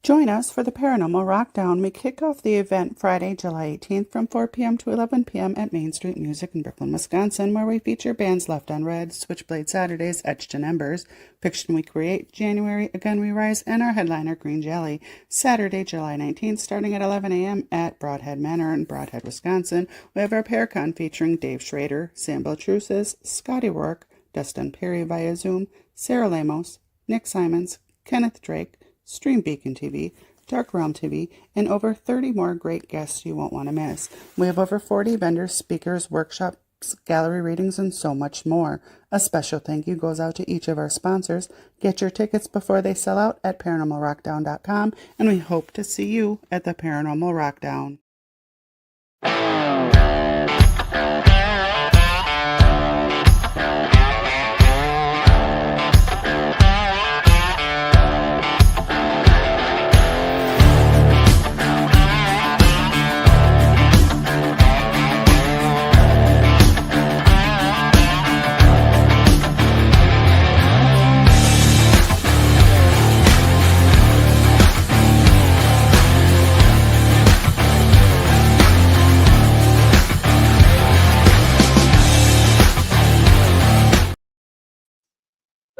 Join us for the Paranormal Rockdown. We kick off the event Friday, July 18th from 4 p.m. to 11 p.m. at Main Street Music in Brooklyn, Wisconsin, where we feature bands Left on Red, Switchblade Saturdays, Etched in Embers, Fiction We Create, January, Again We Rise, and our headliner, Green Jelly. Saturday, July 19th, starting at 11 a.m. at Broadhead Manor in Broadhead, Wisconsin, we have our Paracon featuring Dave Schrader, Sam Beltrusis, Scotty Rourke, Dustin Perry via Zoom, Sarah Lamos, Nick Simons, Kenneth Drake, Stream Beacon TV, Dark Realm TV, and over 30 more great guests you won't want to miss. We have over 40 vendors, speakers, workshops, gallery readings, and so much more. A special thank you goes out to each of our sponsors. Get your tickets before they sell out at paranormalrockdown.com, and we hope to see you at the Paranormal Rockdown.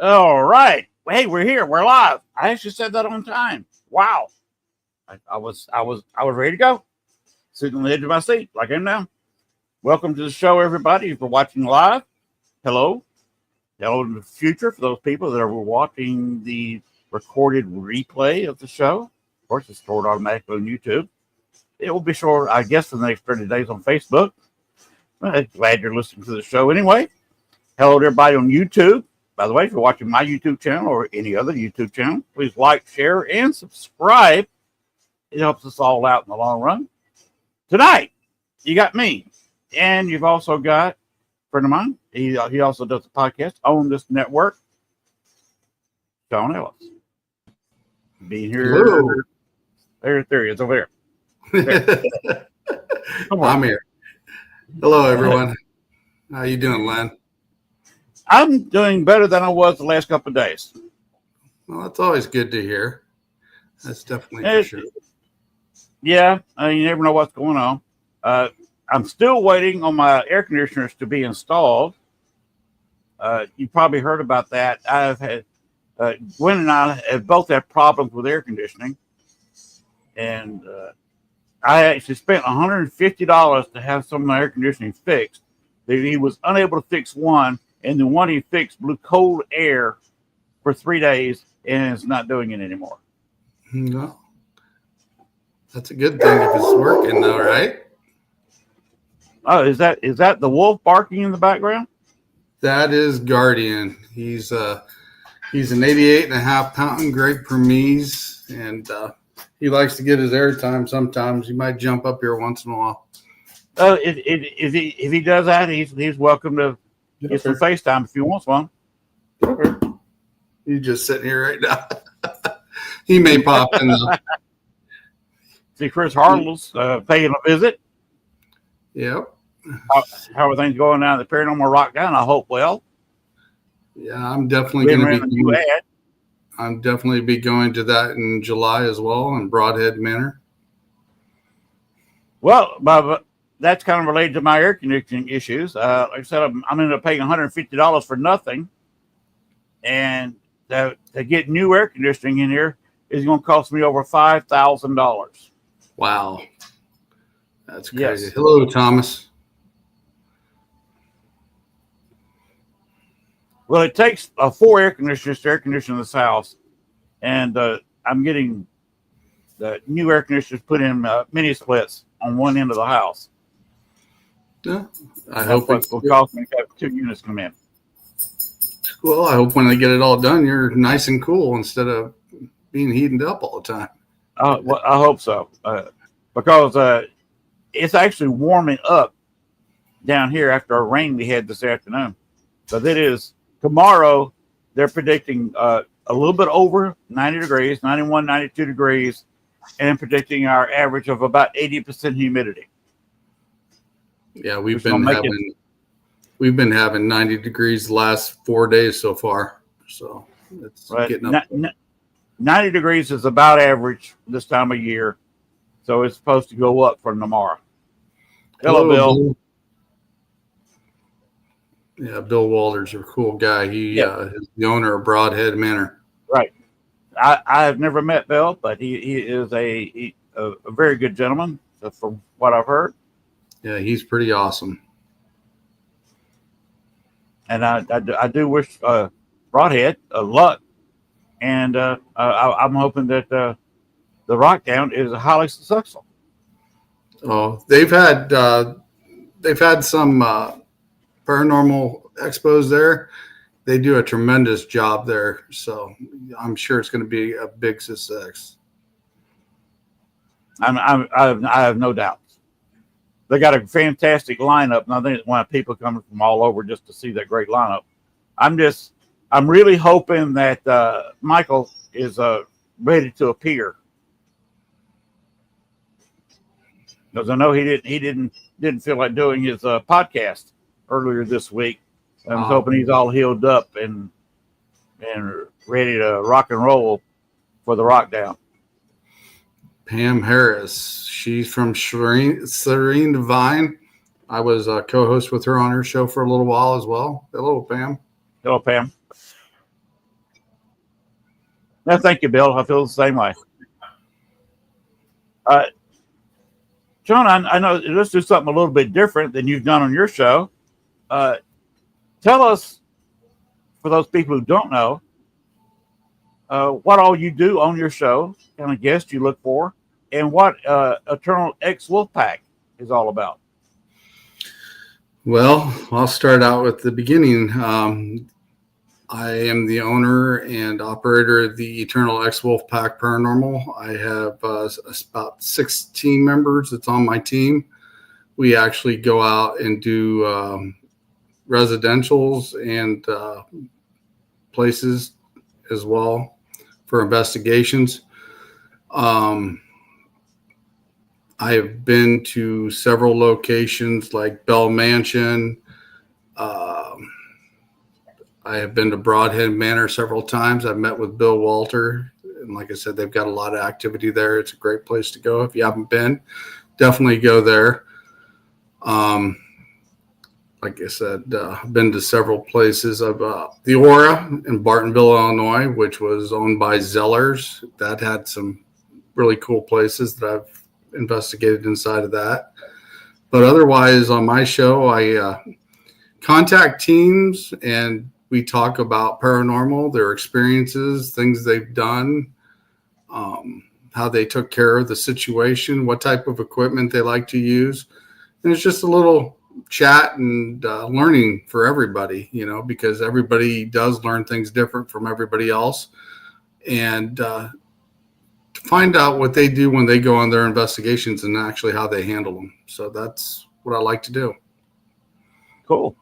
All right. Hey, we're here. We're live. I actually said that on time. Wow. I was ready to go. Sitting on the edge of my seat like I am now. Welcome to the show, everybody. If you're watching live, hello. Hello in the future for those people that are watching the recorded replay of the show. Of course, it's stored automatically on YouTube. It will be stored, I guess, for the next 30 days on Facebook. I'm glad you're listening to the show anyway. Hello to everybody on YouTube. By the way, if you're watching my YouTube channel or any other YouTube channel, please like, share, and subscribe. It helps us all out in the long run. Tonight, you got me, and you've also got a friend of mine. He also does a podcast on this network, Shawn Ellis. Being here. There he is over there. I'm here. Hello, everyone. How you doing, Len? I'm doing better than I was the last couple of days. Well, that's always good to hear. That's definitely for sure. Yeah, you never know what's going on. I'm still waiting on my air conditioners to be installed. You probably heard about that. I've had Gwen and I have both had problems with air conditioning, and I actually spent $150 to have some of my air conditioning fixed. He was unable to fix one. And the one he fixed blew cold air for 3 days, and it's not doing it anymore. No, that's a good thing if it's working, though, right? Oh, is that the wolf barking in the background? That is Guardian. He's an 88.5-pound Great Burmese, and he likes to get his airtime. Sometimes he might jump up here once in a while. If he does that, he's welcome to. Get some FaceTime if you want one. He's just sitting here right now. He may pop in. See Chris Hartle's paying a visit. Yep. How are things going down at the Paranormal Rockdown? I hope well. Yeah, I'm definitely going to be. I'm definitely be going to that in July as well in Broadhead Manor. Well, Bob. That's kind of related to my air conditioning issues. Like I said, I'm ended up paying $150 for nothing. And to get new air conditioning in here is going to cost me over $5,000. Wow. That's crazy. Yes. Hello, Thomas. Well, it takes 4 air conditioners to air condition this house. And I'm getting the new air conditioners put in mini splits on one end of the house. Yeah, I hope it will cost me to have 2 units come in. Well, I hope when they get it all done, you're nice and cool instead of being heated up all the time. Well, I hope so, because it's actually warming up down here after our rain we had this afternoon. So that is tomorrow. They're predicting a little bit over 90 degrees, 91, 92 degrees, and predicting our average of about 80% humidity. Yeah, we've been having 90 degrees the last 4 days so far. So it's getting up. 90 degrees is about average this time of year, so it's supposed to go up from tomorrow. Hello, Bill. Yeah, Bill Walters is a cool guy. He is the owner of Broadhead Manor. Right. I have never met Bill, but he is a very good gentleman, from what I've heard. Yeah, he's pretty awesome. And I do wish Broadhead luck, and I'm hoping that the Rockdown is highly successful. Oh, they've had some paranormal expos there. They do a tremendous job there, so I'm sure it's going to be a big success. I have no doubts. They got a fantastic lineup, and I think it's why people coming from all over just to see that great lineup. I'm really hoping that Michael is ready to appear, because I know he didn't feel like doing his podcast earlier this week. I'm hoping he's all healed up and ready to rock and roll for the Rockdown. Pam Harris, she's from Serene Divine. I was a co-host with her on her show for a little while as well. Hello, Pam. Hello, Pam. No, thank you, Bill. I feel the same way. Shawn, I know, let's do something a little bit different than you've done on your show. Tell us, for those people who don't know, what all you do on your show, kind of guests you look for, and what Eternal X Wolfpack is all about. Well, I'll start out with the beginning. I am the owner and operator of the Eternal X Wolfpack Paranormal. I have about 6 team members that's on my team. We actually go out and do residentials and places as well for investigations. I have been to several locations like Bell Mansion. I have been to Broadhead Manor several times. I've met with Bill Walter. And like I said, they've got a lot of activity there. It's a great place to go. If you haven't been, definitely go there. Like I said, I've been to several places. Of the Aura in Bartonville, Illinois, which was owned by Zellers. That had some really cool places that I've investigated inside of that. But otherwise, on my show, I contact teams and we talk about paranormal, their experiences, things they've done, how they took care of the situation, what type of equipment they like to use. And it's just a little chat and learning for everybody, because everybody does learn things different from everybody else. And to find out what they do when they go on their investigations and actually how they handle them. So that's what I like to do. Cool.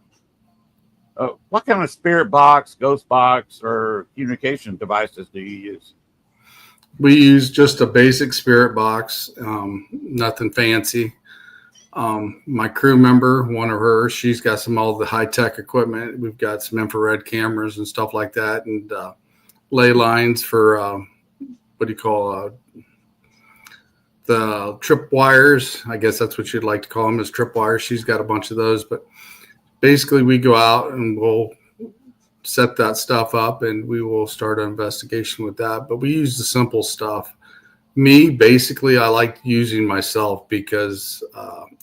What kind of spirit box, ghost box, or communication devices do you use? We use just a basic spirit box, nothing fancy. My crew member, one of hers, she's got all the high-tech equipment. We've got some infrared cameras and stuff like that, and ley lines for the trip wires. I guess that's what you'd like to call them, is trip wires. She's got a bunch of those, but basically we go out and we'll set that stuff up and we will start an investigation with that. But we use the simple stuff. Me, basically, I like using myself because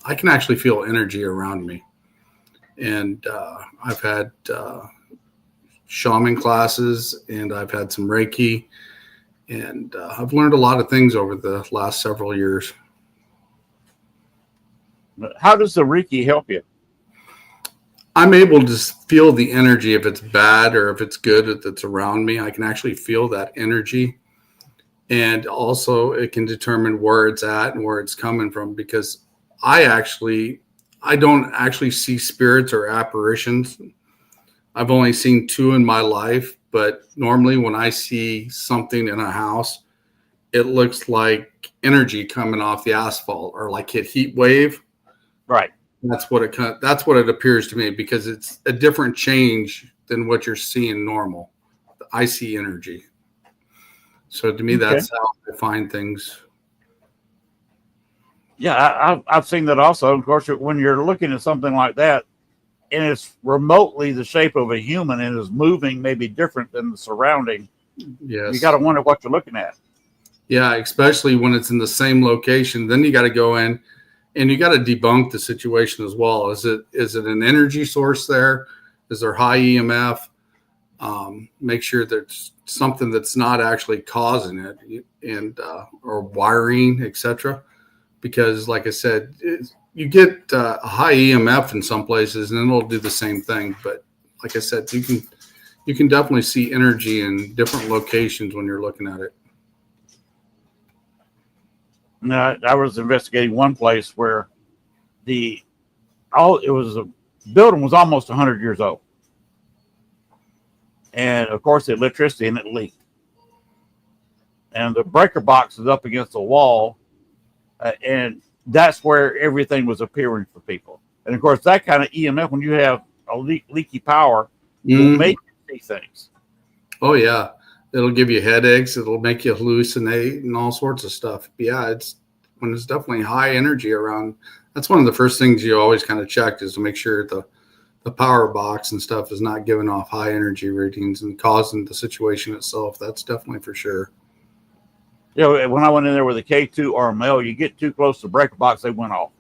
I can actually feel energy around me. And I've had shaman classes and I've had some Reiki. And I've learned a lot of things over the last several years. How does the Reiki help you? I'm able to feel the energy, if it's bad or if it's good that's around me. I can actually feel that energy. And also it can determine where it's at and where it's coming from, because I don't actually see spirits or apparitions. I've only seen 2 in my life, but normally when I see something in a house, it looks like energy coming off the asphalt or like hit heat wave. Right. That's what it appears to me, because it's a different change than what you're seeing normal. I see energy. So to me, Okay. that's how I find things. Yeah, I've seen that also. Of course, when you're looking at something like that, and it's remotely the shape of a human and is moving maybe different than the surrounding, you got Yes. to wonder what you're looking at. Yeah, especially when it's in the same location. Then you got to go in and you got to debunk the situation as well. Is it an energy source there? Is there high EMF? Make sure there's something that's not actually causing it, and or wiring, etc. Because, like I said, you get a high EMF in some places, and then it'll do the same thing. But like I said, you can definitely see energy in different locations when you're looking at it. Now, I was investigating one place where it was a building was almost 100 years old, and of course the electricity in it leaked, and the breaker box is up against the wall, and that's where everything was appearing for people. And of course, that kind of EMF, when you have a leaky power, will make you see things. Oh yeah, it'll give you headaches. It'll make you hallucinate and all sorts of stuff. But yeah, it's when it's definitely high energy around. That's one of the first things you always kind of check is to make sure the power box and stuff is not giving off high energy readings and causing the situation itself. That's definitely for sure. You know, when I went in there with a K2 RML, you get too close to the breaker box, they went off.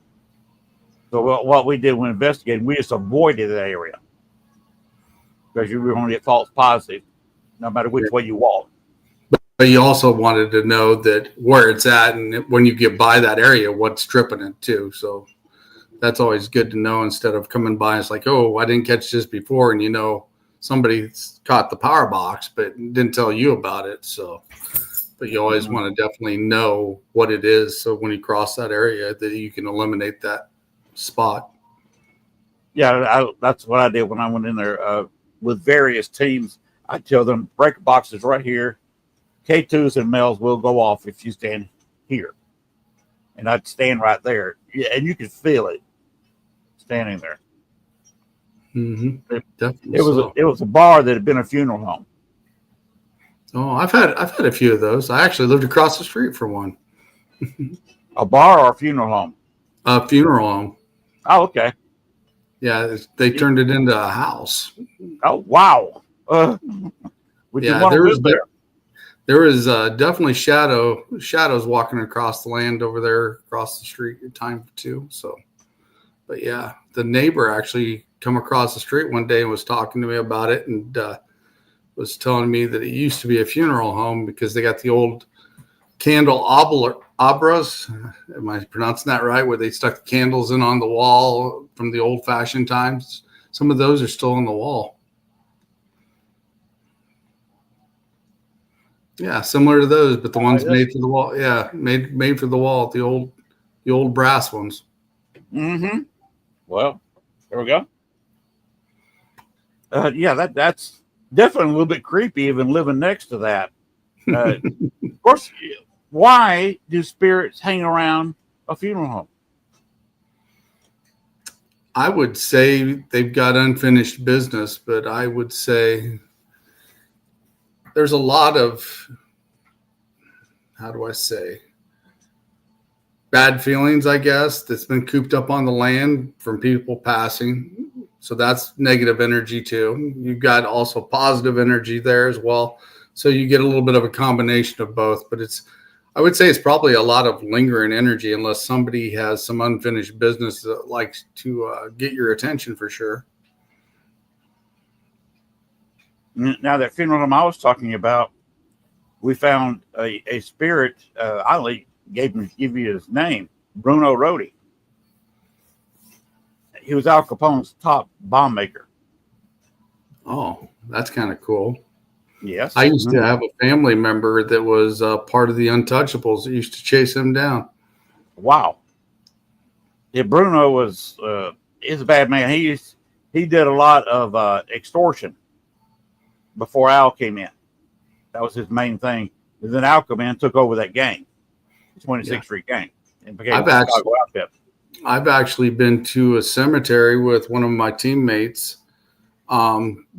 So what we did when investigating, we just avoided that area because you were going to get false positive no matter which way you walk. But you also wanted to know that where it's at, and when you get by that area, what's tripping it too. So that's always good to know instead of coming by and it's like, oh, I didn't catch this before, and you know somebody caught the power box but didn't tell you about it. So, but you always want to definitely know what it is, so when you cross that area, that you can eliminate that spot. Yeah, that's what I did when I went in there with various teams. I tell them breaker boxes right here. K2s and males will go off if you stand here. And I'd stand right there. Yeah, and you could feel it standing there. Mm-hmm. It was a bar that had been a funeral home. Oh, I've had a few of those. I actually lived across the street from one. A bar or a funeral home? A funeral home. Oh, okay. Yeah, they turned it into a house. Oh, wow. Would you want to live there? There was definitely shadows walking across the land over there across the street at time too. So, but yeah, the neighbor actually come across the street one day and was talking to me about it, and was telling me that it used to be a funeral home because they got the old candelabras. Am I pronouncing that right? Where they stuck the candles in on the wall from the old fashioned times. Some of those are still on the wall. Yeah, similar to those, but the ones made for the wall. Yeah, made for the wall. The old brass ones. Mm-hmm. Well, there we go. Yeah, that's definitely a little bit creepy, even living next to that. Of course, why do spirits hang around a funeral home? I would say they've got unfinished business, but I would say there's a lot of, how do I say, bad feelings, I guess, that's been cooped up on the land from people passing. So that's negative energy too. You've got also positive energy there as well. So you get a little bit of a combination of both, but I would say it's probably a lot of lingering energy unless somebody has some unfinished business that likes to get your attention for sure. Now, that funeral home I was talking about, we found a spirit. I give you his name, Bruno Rodi. He was Al Capone's top bomb maker. Oh, that's kind of cool. Yes. I used to have a family member that was part of the Untouchables that used to chase him down. Wow. Yeah, Bruno was is a bad man. He did a lot of extortion before Al came in. That was his main thing. And then Al came in and took over that gang, the 26th Street gang, and became a Chicago outfit. I've actually been to a cemetery with one of my teammates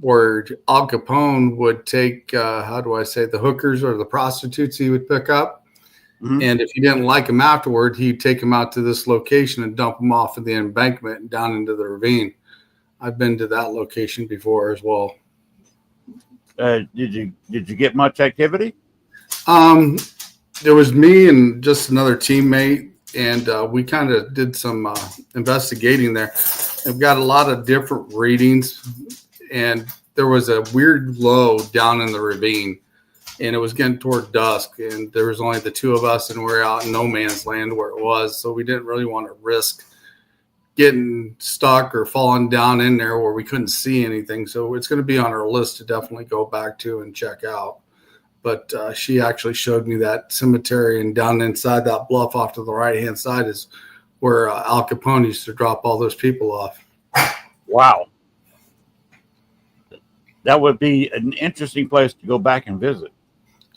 where Al Capone would take, the hookers or the prostitutes he would pick up. Mm-hmm. And if he didn't like them afterward, he'd take them out to this location and dump them off at the embankment and down into the ravine. I've been to that location before as well. Did you get much activity? There was me and just another teammate, and we kind of did some investigating there. I've got a lot of different readings, and there was a weird glow down in the ravine, and it was getting toward dusk, and there was only the two of us, and we're out in no man's land where it was, so we didn't really want to risk getting stuck or falling down in there where we couldn't see anything. So it's going to be on our list to definitely go back to and check out. But she actually showed me that cemetery, and down inside that bluff off to the right-hand side is where Al Capone used to drop all those people off. Wow. That would be an interesting place to go back and visit.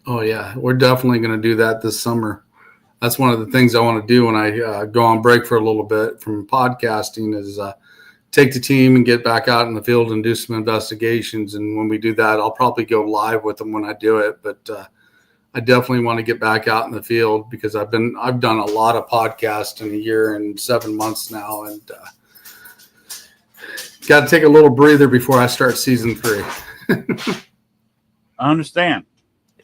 Oh, yeah. We're definitely going to do that this summer. That's one of the things I want to do when I go on break for a little bit from podcasting is take the team and get back out in the field and do some investigations. And when we do that, I'll probably go live with them when I do it. But I definitely want to get back out in the field because I've done a lot of podcasts in a year and 7 months now, and got to take a little breather before I start season 3. I understand.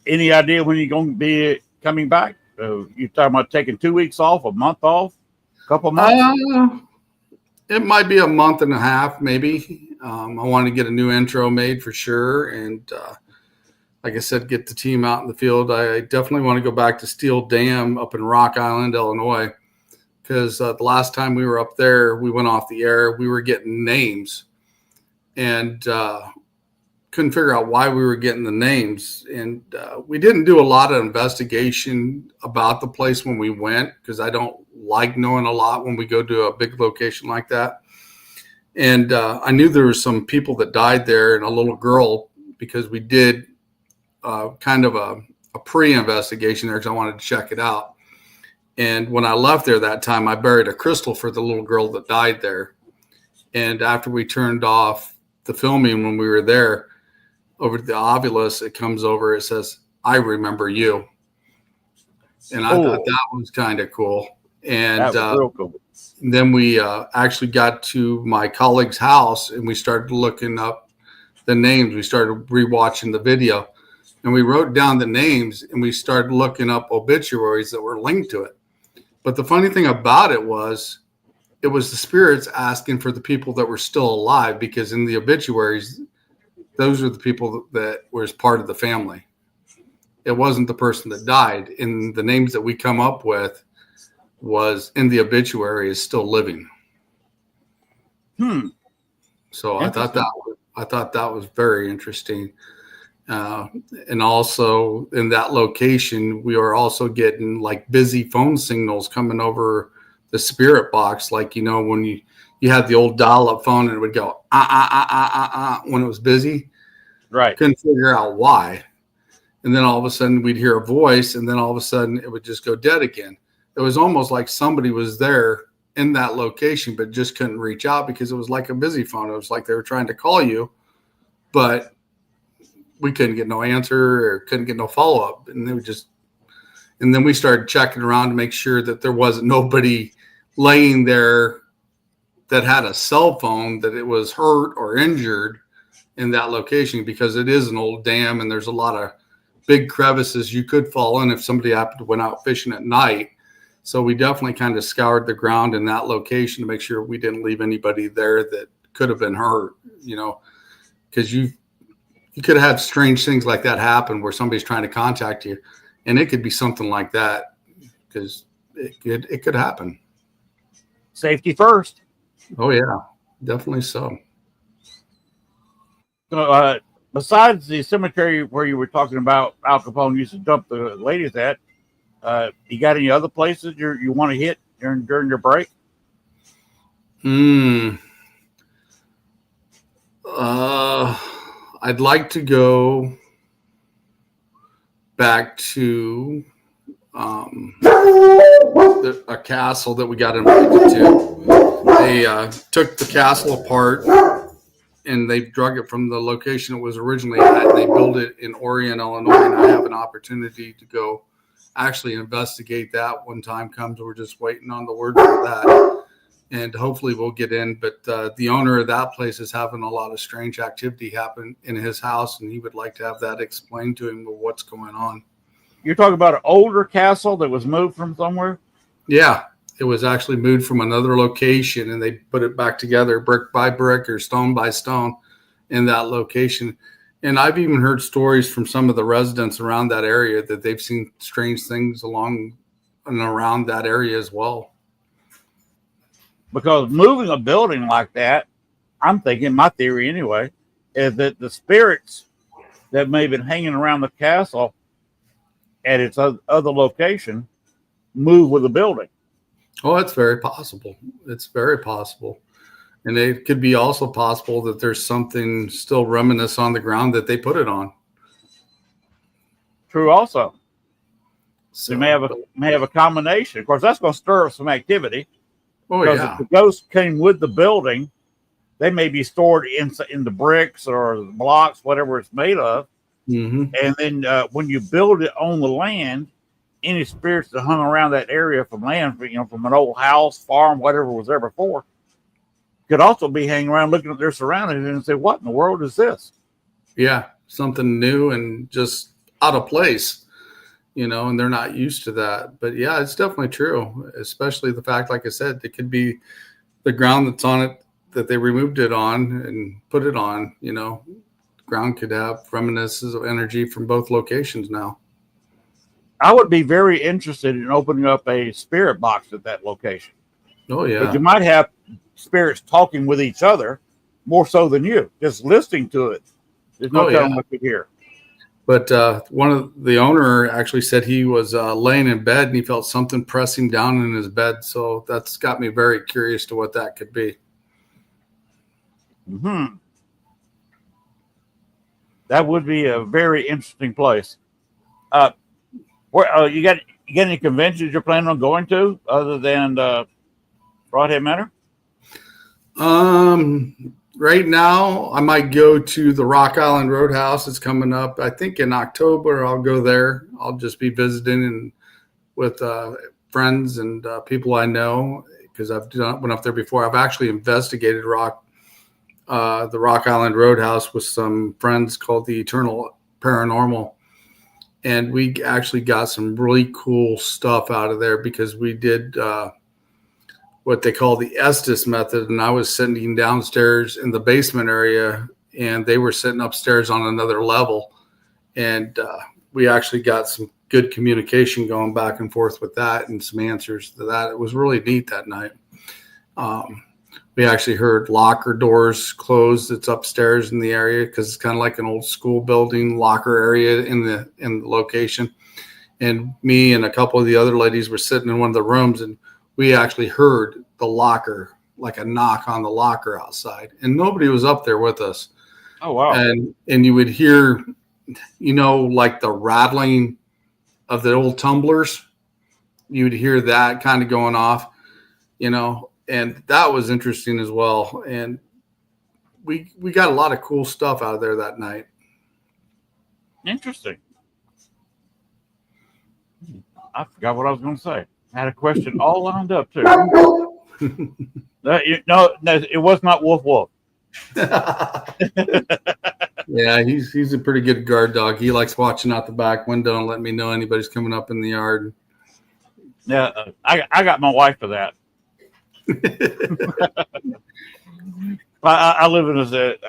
Any idea when you're going to be coming back? You're talking about taking 2 weeks off, a month off, a couple months? It might be a month and a half, maybe. I want to get a new intro made for sure. And like I said, get the team out in the field. I definitely want to go back to Steel Dam up in Rock Island, Illinois, because the last time we were up there, we went off the air. We were getting names and couldn't figure out why we were getting the names. And we didn't do a lot of investigation about the place when we went because I don't like knowing a lot when we go to a big location like that. And I knew there were some people that died there and a little girl because we did kind of a pre-investigation there because I wanted to check it out. And when I left there that time, I buried a crystal for the little girl that died there. And after we turned off the filming when we were there, over to the Ovilus, it comes over, it says, "I remember you." And I thought that was kind of cool. And that was real cool. Then we actually got to my colleague's house and we started looking up the names. We started rewatching the video and we wrote down the names and we started looking up obituaries that were linked to it. But the funny thing about it was the spirits asking for the people that were still alive, because in the obituaries, those are the people that was part of the family. It wasn't the person that died. And the names that we come up with was in the obituary is still living. So I thought that was very interesting. And also in that location, we were also getting like busy phone signals coming over the spirit box. Like, when you had the old dial-up phone and it would go when it was busy. Right. Couldn't figure out why. And then all of a sudden we'd hear a voice and then all of a sudden it would just go dead again. It was almost like somebody was there in that location, but just couldn't reach out because it was like a busy phone. It was like they were trying to call you, but we couldn't get no answer or couldn't get no follow-up. And then we started checking around to make sure that there wasn't nobody laying there that had a cell phone, that it was hurt or injured in that location, because it is an old dam and there's a lot of big crevices you could fall in if somebody happened to went out fishing at night. So we definitely kind of scoured the ground in that location to make sure we didn't leave anybody there that could have been hurt, because you could have had strange things like that happen where somebody's trying to contact you, and it could be something like that because it could happen. Safety first. Oh yeah, definitely so. Besides the cemetery where you were talking about Al Capone used to dump the ladies at, you got any other places you want to hit during your break? I'd like to go back to a castle that we got invited to. They took the castle apart and they've drug it from the location it was originally at, and they built it in Orion, Illinois. And I have an opportunity to go actually investigate that when time comes. We're just waiting on the word for that, and hopefully we'll get in. But the owner of that place is having a lot of strange activity happen in his house, and he would like to have that explained to him of what's going on. You're talking about an older castle that was moved from somewhere? Yeah, it was actually moved from another location, and they put it back together brick by brick or stone by stone in that location. And I've even heard stories from some of the residents around that area that they've seen strange things along and around that area as well. Because moving a building like that, I'm thinking, my theory anyway, is that the spirits that may have been hanging around the castle at its other location move with the building. Oh, it's very possible. It's very possible. And it could be also possible that there's something still reminiscent on the ground that they put it on. True also. So They may have a combination. Of course, that's going to stir up some activity. oh Because yeah. if the ghost came with the building, they may be stored in the bricks or the blocks, whatever it's made of. Mm-hmm. And then when you build it on the land, any spirits that hung around that area from land, from an old house, farm, whatever was there before, could also be hanging around looking at their surroundings and say, what in the world is this? Yeah, something new and just out of place, and they're not used to that. But yeah, it's definitely true, especially the fact, like I said, it could be the ground that's on it that they removed it on and put it on. Ground could have reminiscences of energy from both locations now. I would be very interested in opening up a spirit box at that location. Oh yeah. But you might have spirits talking with each other more so than you, just listening to it. There's no telling what you hear. But one of the owner actually said he was laying in bed and he felt something pressing down in his bed. So that's got me very curious to what that could be. Mm-hmm. That would be a very interesting place. Where you got any conventions you're planning on going to other than Broadhead Manor? Right now, I might go to the Rock Island Roadhouse. It's coming up, I think, in October. I'll go there. I'll just be visiting and with friends and people I know because I've went up there before. I've actually investigated the Rock Island Roadhouse with some friends called the Eternal Paranormal. And we actually got some really cool stuff out of there because we did what they call the Estes method. And I was sitting downstairs in the basement area and they were sitting upstairs on another level. And we actually got some good communication going back and forth with that and some answers to that. It was really neat that night. We actually heard locker doors closed. It's upstairs in the area because it's kind of like an old school building locker area in the location. And me and a couple of the other ladies were sitting in one of the rooms and we actually heard the locker, like a knock on the locker outside. And nobody was up there with us. Oh, wow. And you would hear, like the rattling of the old tumblers. You would hear that kind of going off, and that was interesting as well. And we got a lot of cool stuff out of there that night. Interesting. I forgot what I was going to say. I had a question all lined up, too. No, it was not Wolf Wolf. Yeah, he's a pretty good guard dog. He likes watching out the back window and letting me know anybody's coming up in the yard. Yeah, I got my wife for that. I live in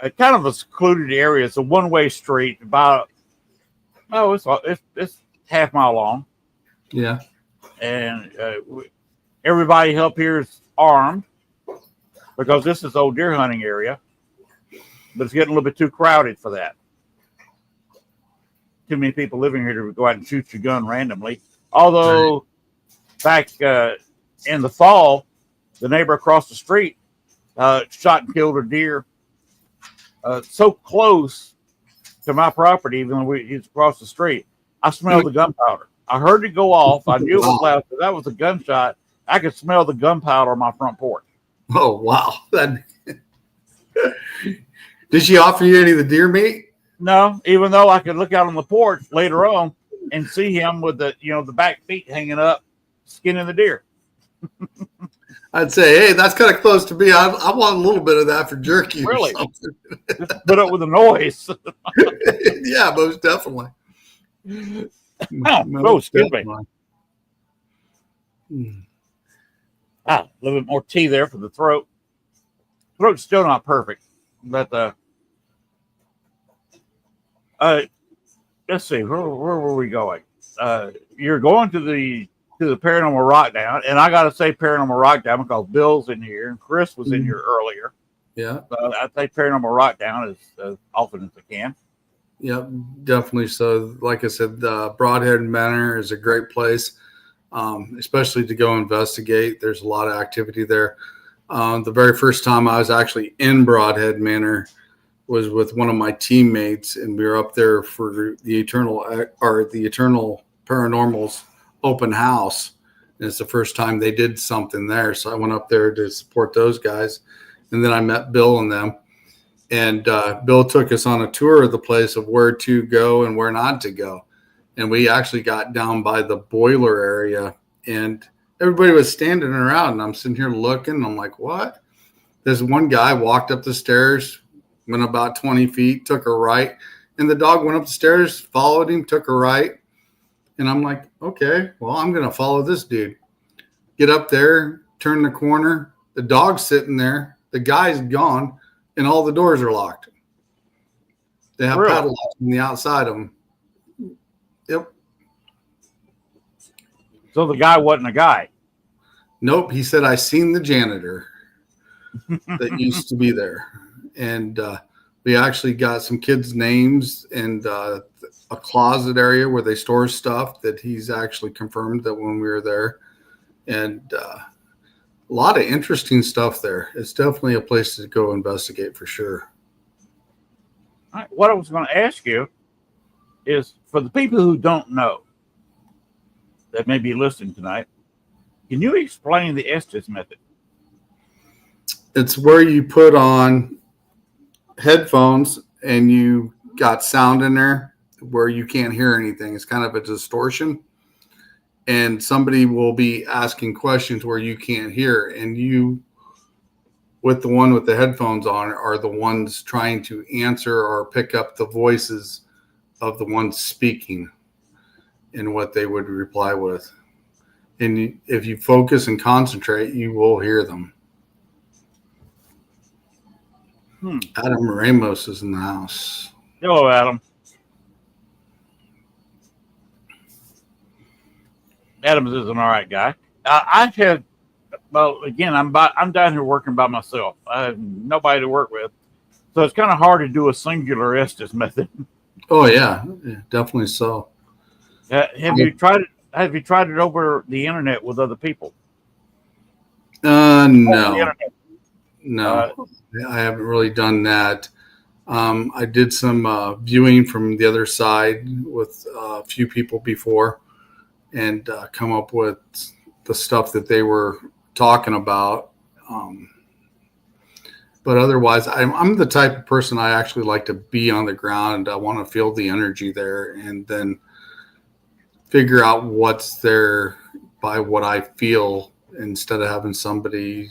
a kind of a secluded area. It's a one-way street. It's half mile long. Yeah, and everybody up here is armed because this is old deer hunting area, but it's getting a little bit too crowded for that. Too many people living here to go out and shoot your gun randomly. Although back in the fall, the neighbor across the street shot and killed a deer so close to my property, even though he's across the street. I smelled the gunpowder. I heard it go off. I knew it was loud. So that was a gunshot. I could smell the gunpowder on my front porch. Oh, wow. Did Did she offer you any of the deer meat? No, even though I could look out on the porch later on and see him with the the back feet hanging up, skinning the deer. I'd say, hey, that's kind of close to me. I want a little bit of that for jerky Really? or something. Just put up with the noise. Yeah, most definitely. Oh, excuse me. A little bit more tea there for the throat. Throat's still not perfect, but let's see, where were we going? You're going to the Paranormal Rockdown, and I got to say Paranormal Rockdown because Bill's in here and Chris was in here earlier. Yeah, I think Paranormal Rockdown as often as I can. Yep, definitely. So, like I said, Broadhead Manor is a great place, especially to go investigate. There's a lot of activity there. The very first time I was actually in Broadhead Manor was with one of my teammates, and we were up there for the Eternal Paranormal's open house. And it's the first time they did something there. So I went up there to support those guys. And then I met Bill and them. And Bill took us on a tour of the place of where to go and where not to go. And we actually got down by the boiler area, and everybody was standing around. And I'm sitting here looking. And I'm like, what? This one guy walked up the stairs, went about 20 feet, took a right. And the dog went up the stairs, followed him, took a right. And I'm like, okay, well, I'm going to follow this dude. Get up there, turn the corner. The dog's sitting there. The guy's gone, and all the doors are locked. They have padlocks on the outside of them. Yep. So the guy wasn't a guy. Nope. He said, I seen the janitor that used to be there. And we actually got some kids' names and a closet area where they store stuff that he's actually confirmed that when we were there. And a lot of interesting stuff there. It's definitely a place to go investigate for sure. All right, what I was going to ask you is, for the people who don't know that may be listening tonight, can you explain the Estes method? It's where you put on headphones and you got sound in there where you can't hear anything. It's kind of a distortion, and somebody will be asking questions where you can't hear, and you, with the one with the headphones on, are the ones trying to answer or pick up the voices of the ones speaking and what they would reply with. And if you focus and concentrate, you will hear them. Adam Ramos is in the house. Hello, Adam. Adams is an all right guy. I've had, well, again, I'm down here working by myself. I have nobody to work with, so it's kind of hard to do a singular Estes method. Oh yeah, definitely so. Have you tried it? Have you tried it over the internet with other people? No, I haven't really done that. I did some viewing from the other side with a few people before, and come up with the stuff that they were talking about. But otherwise, I'm the type of person, I actually like to be on the ground. I want to feel the energy there and then figure out what's there by what I feel, instead of having somebody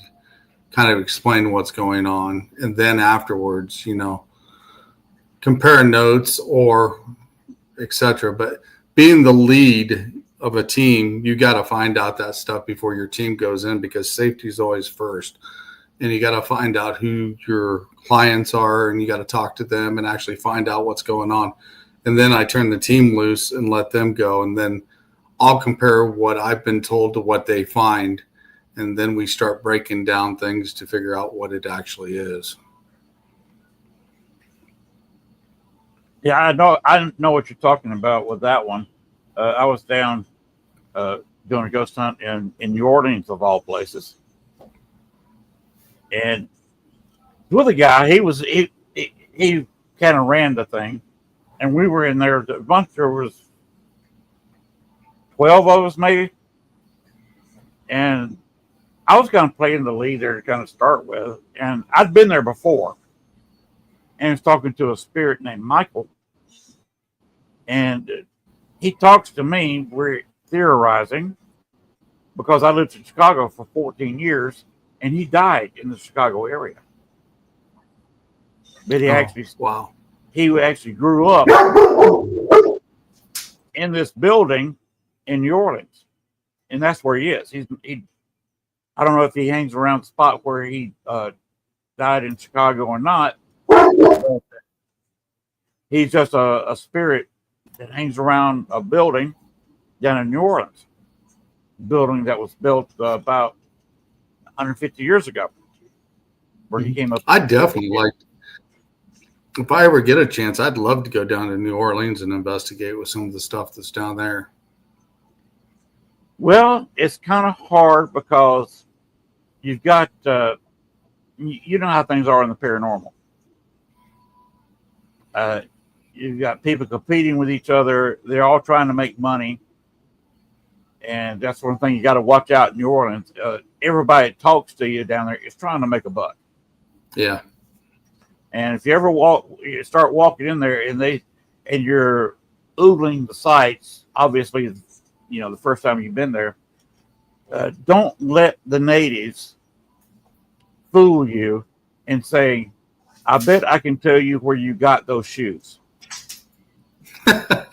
kind of explain what's going on. And then afterwards, compare notes or etc. But being the lead of a team, you got to find out that stuff before your team goes in, because safety is always first. And you got to find out who your clients are, and you got to talk to them and actually find out what's going on. And then I turn the team loose and let them go. And then I'll compare what I've been told to what they find. And then we start breaking down things to figure out what it actually is. Yeah, I know what you're talking about with that one. I was down doing a ghost hunt in New Orleans, of all places. And with a guy, he kind of ran the thing, and we were in there. A bunch, there was 12 of us maybe, and I was kind of playing the lead there to kind of start with, and I'd been there before, and was talking to a spirit named Michael. And he talks to me. We're theorizing because I lived in Chicago for 14 years, and he died in the Chicago area. But he actually grew up in this building in New Orleans, and that's where he is. I don't know if he hangs around the spot where he died in Chicago or not. He's just a spirit that hangs around a building down in New Orleans, building that was built about 150 years ago, where he came up. I definitely like. If I ever get a chance, I'd love to go down to New Orleans and investigate with some of the stuff that's down there. Well, it's kind of hard because you've got, you know how things are in the paranormal. You've got people competing with each other. They're all trying to make money. And that's one thing you got to watch out in New Orleans. Everybody that talks to you down there is trying to make a buck. Yeah. And if you ever start walking in there and you're oogling the sights, obviously, you know, the first time you've been there, don't let the natives fool you and say, I bet I can tell you where you got those shoes. Because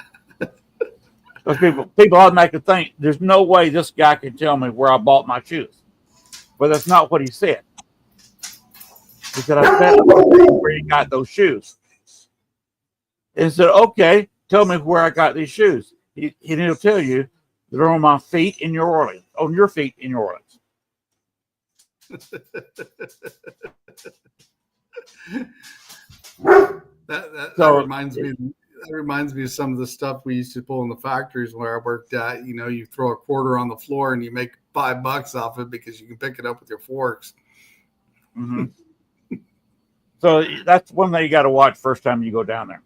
people automatically think there's no way this guy can tell me where I bought my shoes. But that's not what he said. He said, I bet I can tell you where you got those shoes. And he said, okay, tell me where I got these shoes. He'll tell you they're on my feet in New Orleans, on your feet in New Orleans. That reminds me. That reminds me of some of the stuff we used to pull in the factories where I worked at. You know, you throw a quarter on the floor and you make $5 off it because you can pick it up with your forks. Mm-hmm. So that's one thing you got to watch first time you go down there.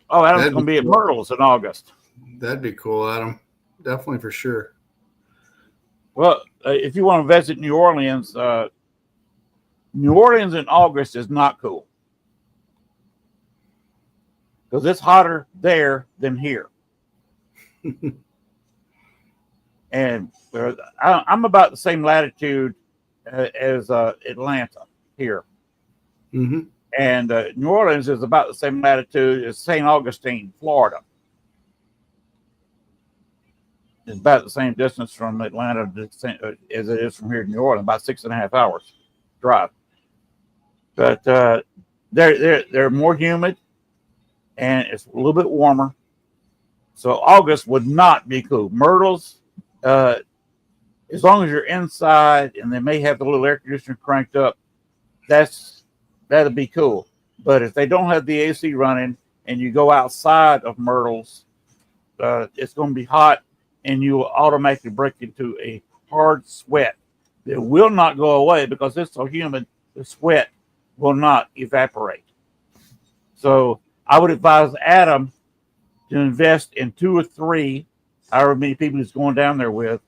Oh, Adam's going to be at Myrtle's in August. That'd be cool, Adam. Definitely for sure. Well, if you want to visit New Orleans in August is not cool. Because it's hotter there than here. And I'm about the same latitude as Atlanta here. Mm-hmm. And New Orleans is about the same latitude as St. Augustine, Florida. It's about the same distance from Atlanta as it is from here to New Orleans, about 6.5 hours drive. But they're more humid. And it's a little bit warmer. So August would not be cool. Myrtle's, as long as you're inside and they may have the little air conditioner cranked up, that'll be cool. But if they don't have the AC running and you go outside of Myrtle's, it's going to be hot and you will automatically break into a hard sweat. It will not go away because it's so humid, the sweat will not evaporate. So I would advise Adam to invest in 2 or 3, however many people he's going down there with.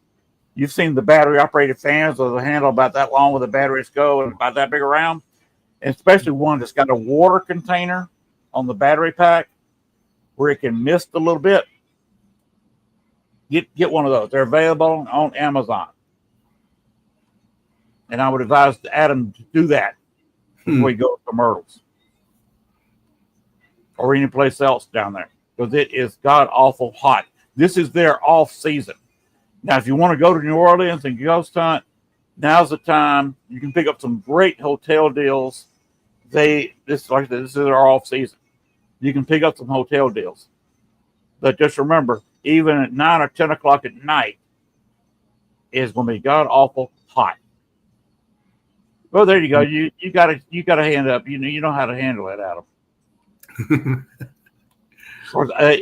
You've seen the battery-operated fans with a handle about that long where the batteries go and about that big around, and especially one that's got a water container on the battery pack where it can mist a little bit. Get one of those. They're available on Amazon. And I would advise Adam to do that before he goes to Myrtle's. Or any place else down there, because it is god awful hot. This is their off season. Now, if you want to go to New Orleans and ghost hunt, now's the time. You can pick up some great hotel deals. This is their off season. You can pick up some hotel deals, but just remember, even at 9 or 10 o'clock at night, it's going to be god awful hot. Well, there you go. You got a hand up. You know how to handle it, Adam.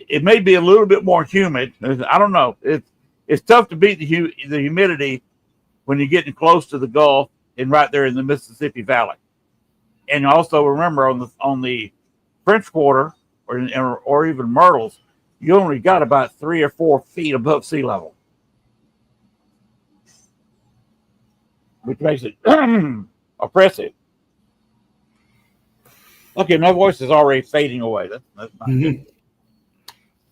It may be a little bit more humid. I don't know. It's tough to beat the humidity when you're getting close to the Gulf and right there in the Mississippi Valley. And also remember on the French Quarter or even Myrtle's, you only got about 3 or 4 feet above sea level, which makes it oppressive. Okay, my voice is already fading away. That's not good. Mhm.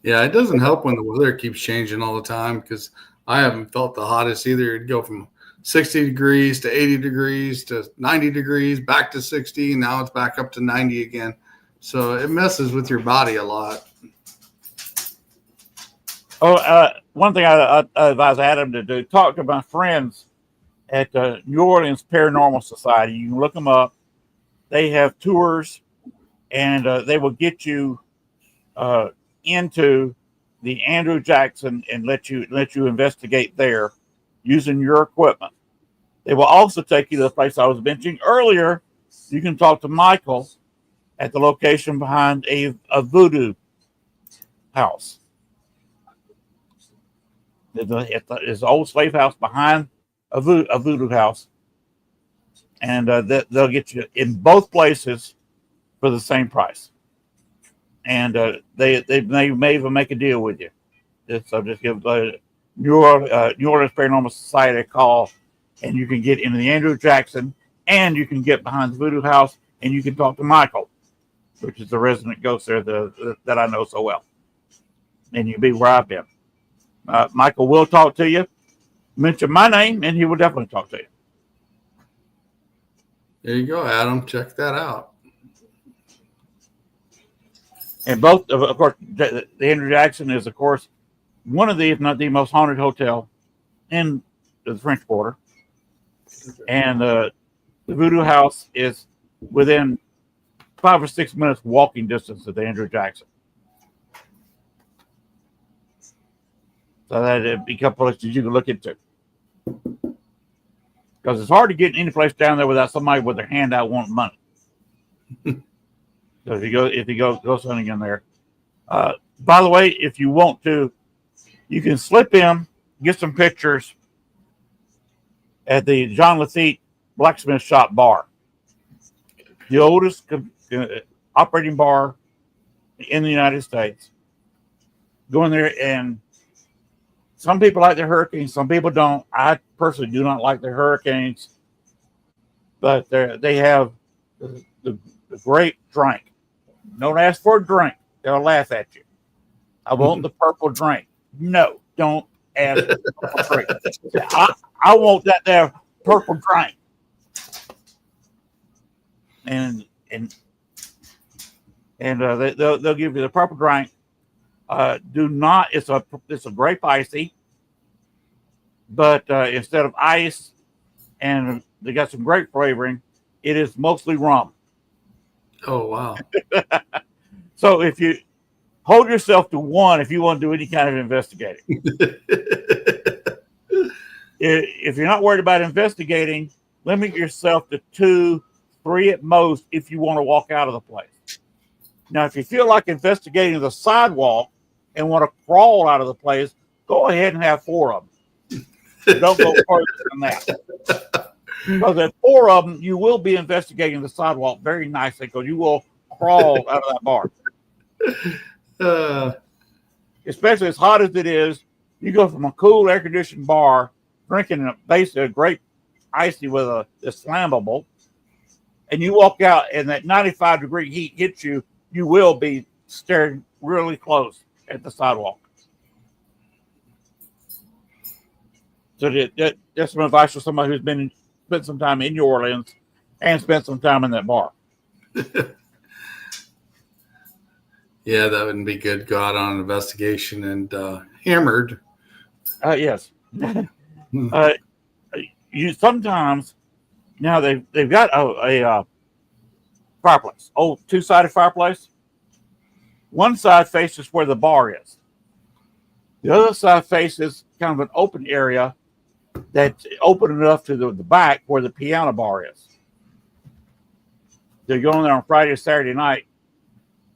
Yeah, it doesn't help when the weather keeps changing all the time because I haven't felt the hottest either. It'd go from 60 degrees to 80 degrees to 90 degrees, back to 60. Now it's back up to 90 again. So it messes with your body a lot. Oh, one thing I advise Adam to do: talk to my friends at the New Orleans Paranormal Society. You can look them up. They have tours, and they will get you into the Andrew Jackson and let you investigate there using your equipment. They will also take you to the place I was mentioning earlier. You can talk to Michael at the location behind a voodoo house. It's an old slave house behind a voodoo house, and they'll get you in both places for the same price. And they may even make a deal with you. So just give New Orleans Paranormal Society a call, and you can get into the Andrew Jackson, and you can get behind the voodoo house, and you can talk to Michael, which is the resident ghost there that I know so well. And you'll be where I've been. Michael will talk to you. Mention my name, and he will definitely talk to you. There you go, Adam. Check that out. And both, of course, the Andrew Jackson is, of course, one of the, if not the most haunted hotel in the French Quarter. And the Voodoo House is within 5 or 6 minutes walking distance of the Andrew Jackson. So that'd be a couple places you can look into. Because it's hard to get any place down there without somebody with their hand out wanting money. So if you go hunting in there. By the way, if you want to, you can slip in, get some pictures at the John Lafitte Blacksmith Shop Bar, the oldest operating bar in the United States. Go in there, and some people like their hurricanes, some people don't. I personally do not like their hurricanes, but they have the great drink. Don't ask for a drink. They'll laugh at you. I want the purple drink. No, don't ask for the purple drink. I want that there purple drink. And they'll give you the purple drink. Do not. It's a grape icy, but instead of ice, and they got some grape flavoring, it is mostly rum. Oh, wow. So if you hold yourself to one, if you want to do any kind of investigating, if you're not worried about investigating, limit yourself to 2, 3 at most if you want to walk out of the place. Now, if you feel like investigating the sidewalk and want to crawl out of the place, go ahead and have 4 of them. Don't go further than that. Because at 4 of them, you will be investigating the sidewalk very nicely, because you will crawl out of that bar. Especially as hot as it is, you go from a cool air-conditioned bar, drinking basically a grape icy with it's flammable, and you walk out and that 95-degree heat hits you, you will be staring really close at the sidewalk. So that's some advice for somebody who's spent some time in New Orleans and spent some time in that bar. Yeah, that wouldn't be good. Go out on an investigation and hammered. Yes. You sometimes now they've got a fireplace, old 2-sided fireplace. One side faces where the bar is. The other side faces kind of an open area that's open enough to the back where the piano bar is. They're going there on Friday or Saturday night.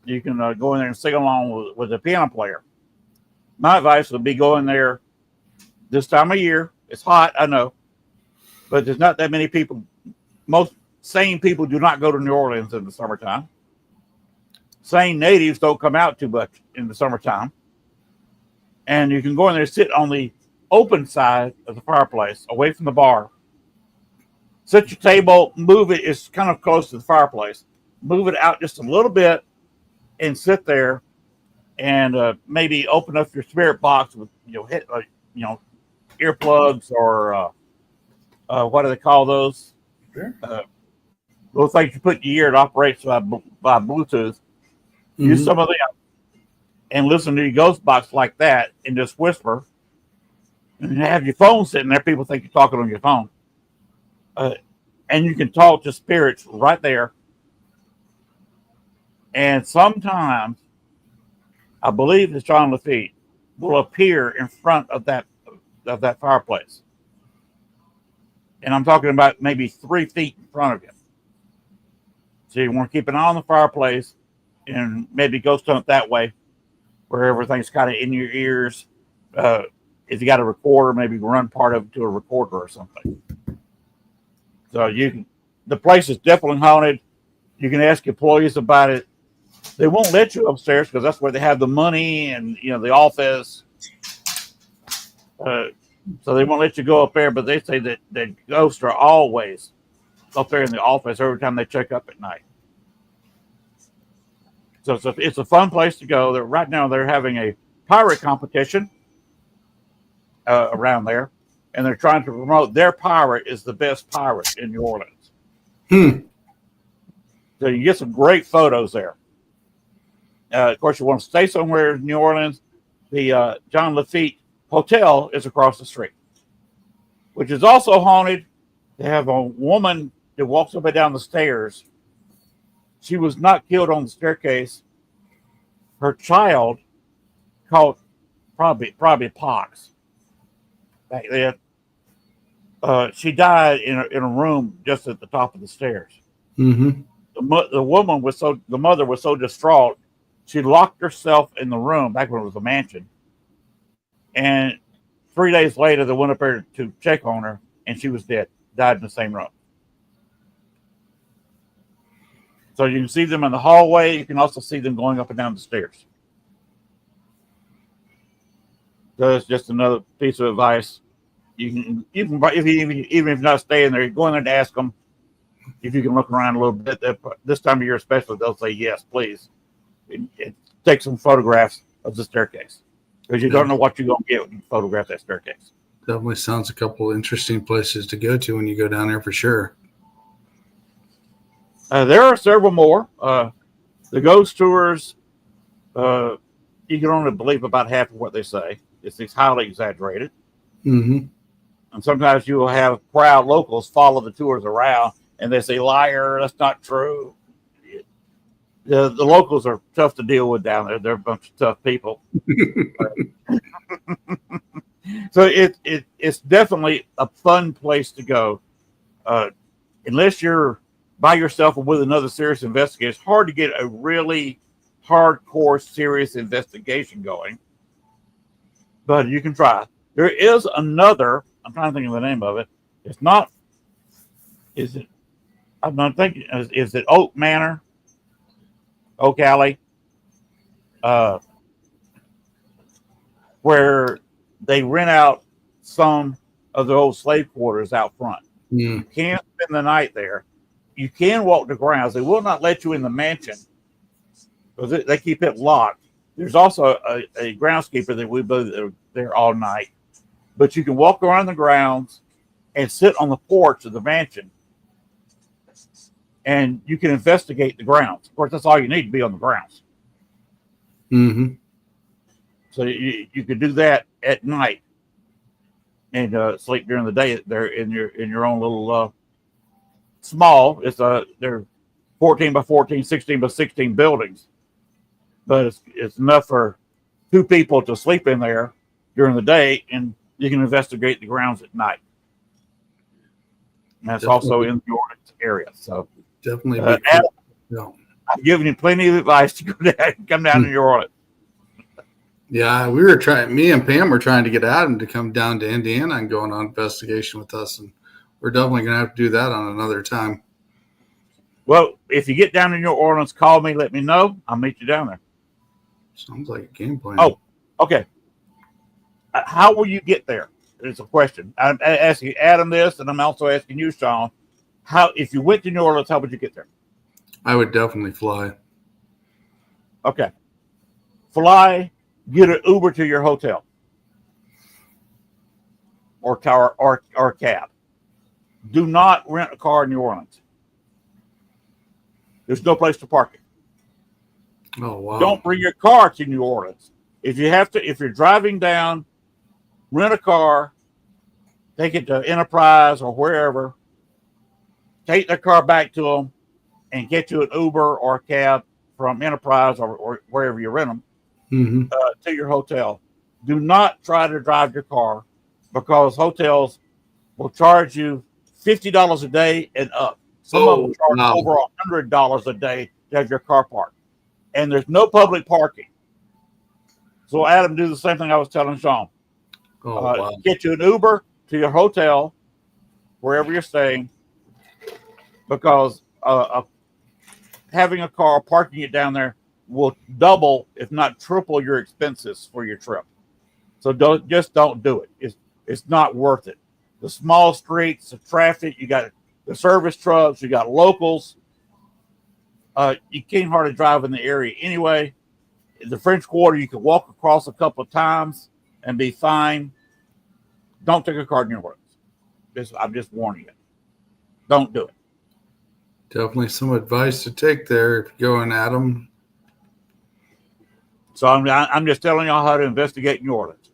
You can go in there and sing along with the piano player. My advice would be go in there this time of year. It's hot, I know, but there's not that many people. Most sane people do not go to New Orleans in the summertime. Sane natives don't come out too much in the summertime. And you can go in there and sit on the open side of the fireplace, away from the bar. Set your table, move it. It's kind of close to the fireplace. move it out just a little bit and sit there and maybe open up your spirit box with earplugs or what do they call those? Sure. Those things you put in your ear. It operates by Bluetooth. Use some of them and listen to your ghost box like that and just whisper. And have your phone sitting there. People think you're talking on your phone. And you can talk to spirits right there. And sometimes, I believe that Shawn Lafitte will appear in front of that fireplace. And I'm talking about maybe 3 feet in front of you. So you want to keep an eye on the fireplace and maybe ghost hunt that way, where everything's kind of in your ears. If you got a recorder, maybe run part of it to a recorder or something. So the place is definitely haunted. You can ask employees about it. They won't let you upstairs because that's where they have the money and the office. So they won't let you go up there. But they say that ghosts are always up there in the office every time they check up at night. So it's a fun place to go. Right now they're having a pirate competition around there, and they're trying to promote their pirate is the best pirate in New Orleans. So you get some great photos there. Of course, you want to stay somewhere in New Orleans. The John Lafitte Hotel is across the street, which is also haunted. They have a woman that walks up and down the stairs. She was not killed on the staircase. Her child caught probably pox back then. She died in a room just at the top of the stairs. The mother was so distraught, she locked herself in the room back when it was a mansion. And 3 days later, they went up there to check on her, and she was dead, died in the same room. So you can see them in the hallway. You can also see them going up and down the stairs. So that's just another piece of advice. You can even if you're not staying there, you go in there to ask them if you can look around a little bit. This time of year especially, they'll say yes, please. Take some photographs of the staircase because you don't know what you're going to get when you photograph that staircase. Definitely sounds a couple interesting places to go to when you go down there for sure. There are several more. The ghost tours, you can only believe about half of what they say. It's highly exaggerated. And sometimes you will have proud locals follow the tours around and they say, liar, that's not true. The locals are tough to deal with down there. They're a bunch of tough people. So it's definitely a fun place to go. Unless you're by yourself or with another serious investigator, it's hard to get a really hardcore serious investigation going. But you can try. There is another, I'm trying to think of the name of it. It's not, I'm not thinking, is it Oak Manor? Oak Alley? Where they rent out some of the old slave quarters out front. You can't spend the night there. You can walk the grounds. They will not let you in the mansion because they keep it locked. There's also a groundskeeper that we both there all night. But you can walk around the grounds and sit on the porch of the mansion. And you can investigate the grounds. Of course, that's all you need to be on the grounds. So you could do that at night and sleep during the day there in your own little small. They're 14 by 14, 16 by 16 buildings, but it's enough for 2 people to sleep in there during the day, and you can investigate the grounds at night. And that's also in the Orleans area. So definitely, Adam, I've given you plenty of advice to come down to New Orleans. Yeah, we were trying. Me and Pam were trying to get Adam to come down to Indiana and go on an investigation with us, and we're definitely going to have to do that on another time. Well, if you get down to New Orleans, call me. Let me know. I'll meet you down there. Sounds like a game plan. Oh, okay. How will you get there? It's a question. I'm asking Adam this, and I'm also asking you, Shawn. If you went to New Orleans, how would you get there? I would definitely fly. Okay. Fly, get an Uber to your hotel or car or cab. Do not rent a car in New Orleans. There's no place to park it. Oh, wow. Don't bring your car to New Orleans. If you're driving down, rent a car, take it to Enterprise or wherever, take the car back to them, and get you an Uber or a cab from Enterprise or wherever you rent them Mm-hmm. To your hotel. Do not try to drive your car because hotels will charge you $50 a day and up. Some of them charge over $100 a day to have your car parked. And there's no public parking. So Adam, do the same thing I was telling Shawn. Wow. Get you an Uber to your hotel, wherever you're staying, because having a car, parking it down there will double, if not triple, your expenses for your trip. So don't do it. It's not worth it. The small streets, the traffic, you got the service trucks, you got locals. You can't hardly drive in the area anyway. In the French Quarter, you can walk across a couple of times and be fine. Don't take a car near work. I'm just warning you. Don't do it. Definitely some advice to take there if you're going at them. So I'm just telling y'all how to investigate New Orleans.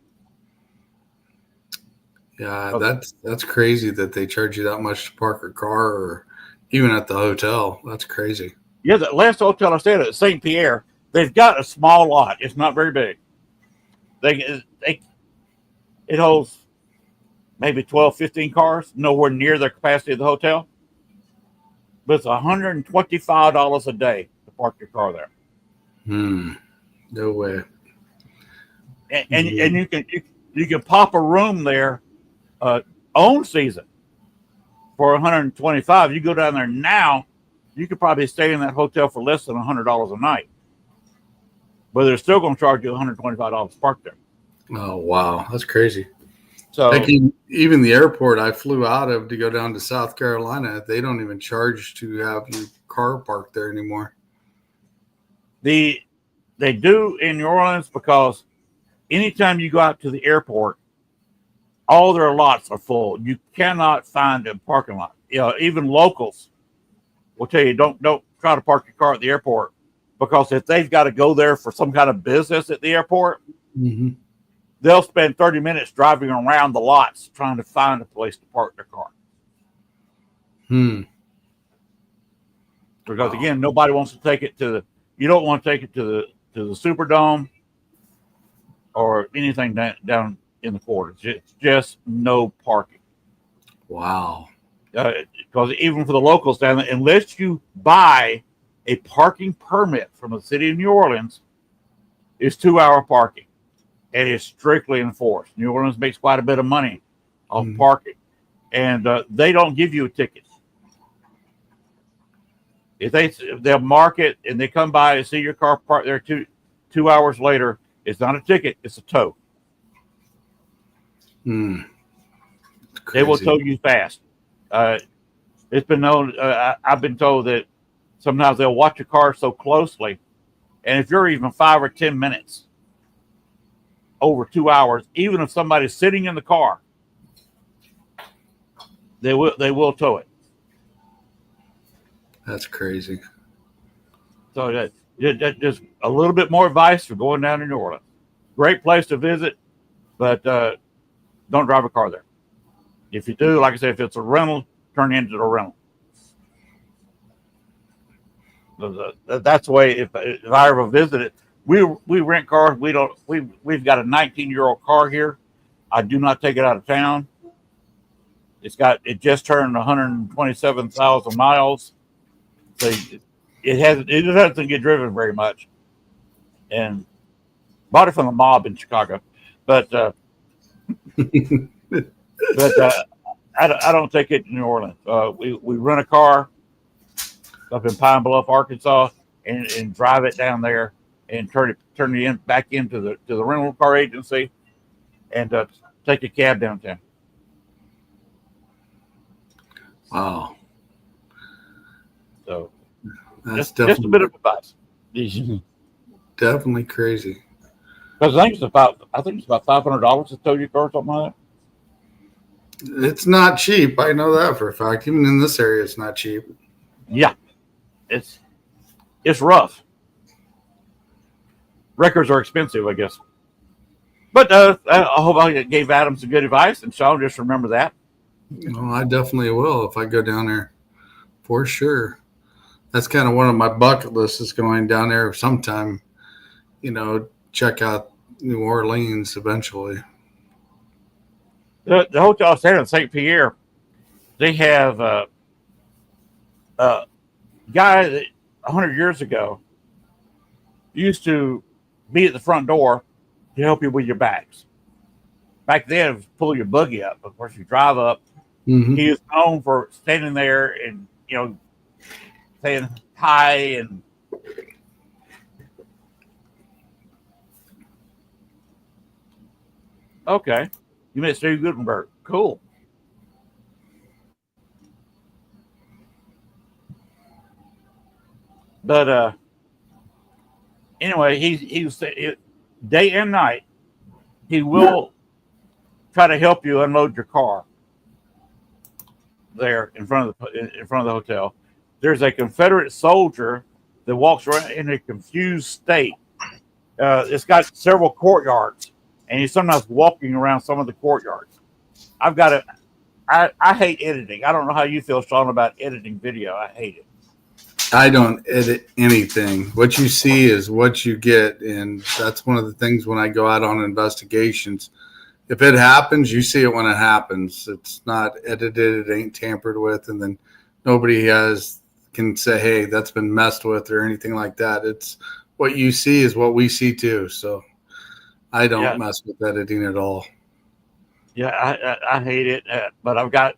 Yeah, okay. That's crazy that they charge you that much to park a car, or even at the hotel. That's crazy. Yeah, the last hotel I stayed at St. Pierre, they've got a small lot. It's not very big. It holds maybe 12, 15 cars, nowhere near the capacity of the hotel. But it's $125 a day to park your car there. No way. And you can pop a room there, own season, for $125. You go down there now, you could probably stay in that hotel for less than $100 a night. But they're still going to charge you $125 to park there. Oh, wow. That's crazy. So even the airport I flew out of to go down to South Carolina, they don't even charge to have your car parked there anymore. They do in New Orleans because anytime you go out to the airport, all their lots are full. You cannot find a parking lot. Even locals will tell you don't try to park your car at the airport, because if they've got to go there for some kind of business at the airport, they'll spend 30 minutes driving around the lots trying to find a place to park their car. Because again, nobody wants to take it to you don't want to take it to the Superdome or anything down in the quarters. It's just no parking. Wow. Because even for the locals down there, unless you buy a parking permit from the city of New Orleans, it's 2-hour parking. And it's strictly enforced. New Orleans makes quite a bit of money off parking. And they don't give you a ticket. If they'll mark it and they come by and see your car parked there 2 hours later, it's not a ticket, it's a tow. They will tow you fast. It's been known, I've been told that sometimes they'll watch your car so closely, and if you're even 5 or 10 minutes over 2 hours, even if somebody's sitting in the car, they will tow it. That's crazy. So that just a little bit more advice for going down to New Orleans. Great place to visit, but don't drive a car there. If you do, like I said, if it's a rental, turn into a rental. That's the way. If I ever visit it, we rent cars. We've got a 19-year-old car here. I do not take it out of town. It just turned 127,000 miles. So it doesn't get driven very much, and bought it from the mob in Chicago, but I don't take it to New Orleans. We rent a car up in Pine Bluff, Arkansas, and drive it down there and turn it back into the rental car agency, and take a cab downtown. Wow. So That's Just a bit of advice. Because definitely crazy. I think it's about $500 to tow your car or something like that. It's not cheap. I know that for a fact. Even in this area, it's not cheap. Yeah, it's rough. Records are expensive, I guess. But I hope I gave Adam some good advice, and Shawn, just remember that. Well, I definitely will if I go down there for sure. That's kind of one of my bucket lists is going down there sometime, check out New Orleans eventually. The hotel I stayed in St. Pierre, they have a guy that 100 years ago used to be at the front door to help you with your bags. Back then, it was pull your buggy up. Of course, you drive up. Mm-hmm. He is known for standing there and, saying hi and okay. You met Steve Gutenberg. Cool. But anyway, he day and night he will try to help you unload your car there in front of the hotel. There's a Confederate soldier that walks around in a confused state. It's got several courtyards, and he's sometimes walking around some of the courtyards. I hate editing. I don't know how you feel, Shawn, about editing video. I hate it. I don't edit anything. What you see is what you get. And that's one of the things when I go out on investigations. If it happens, you see it when it happens. It's not edited. It ain't tampered with. And then nobody can say, hey, that's been messed with or anything like that. It's what you see is what we see too. So I don't mess with editing at all. Yeah, I hate it. But I got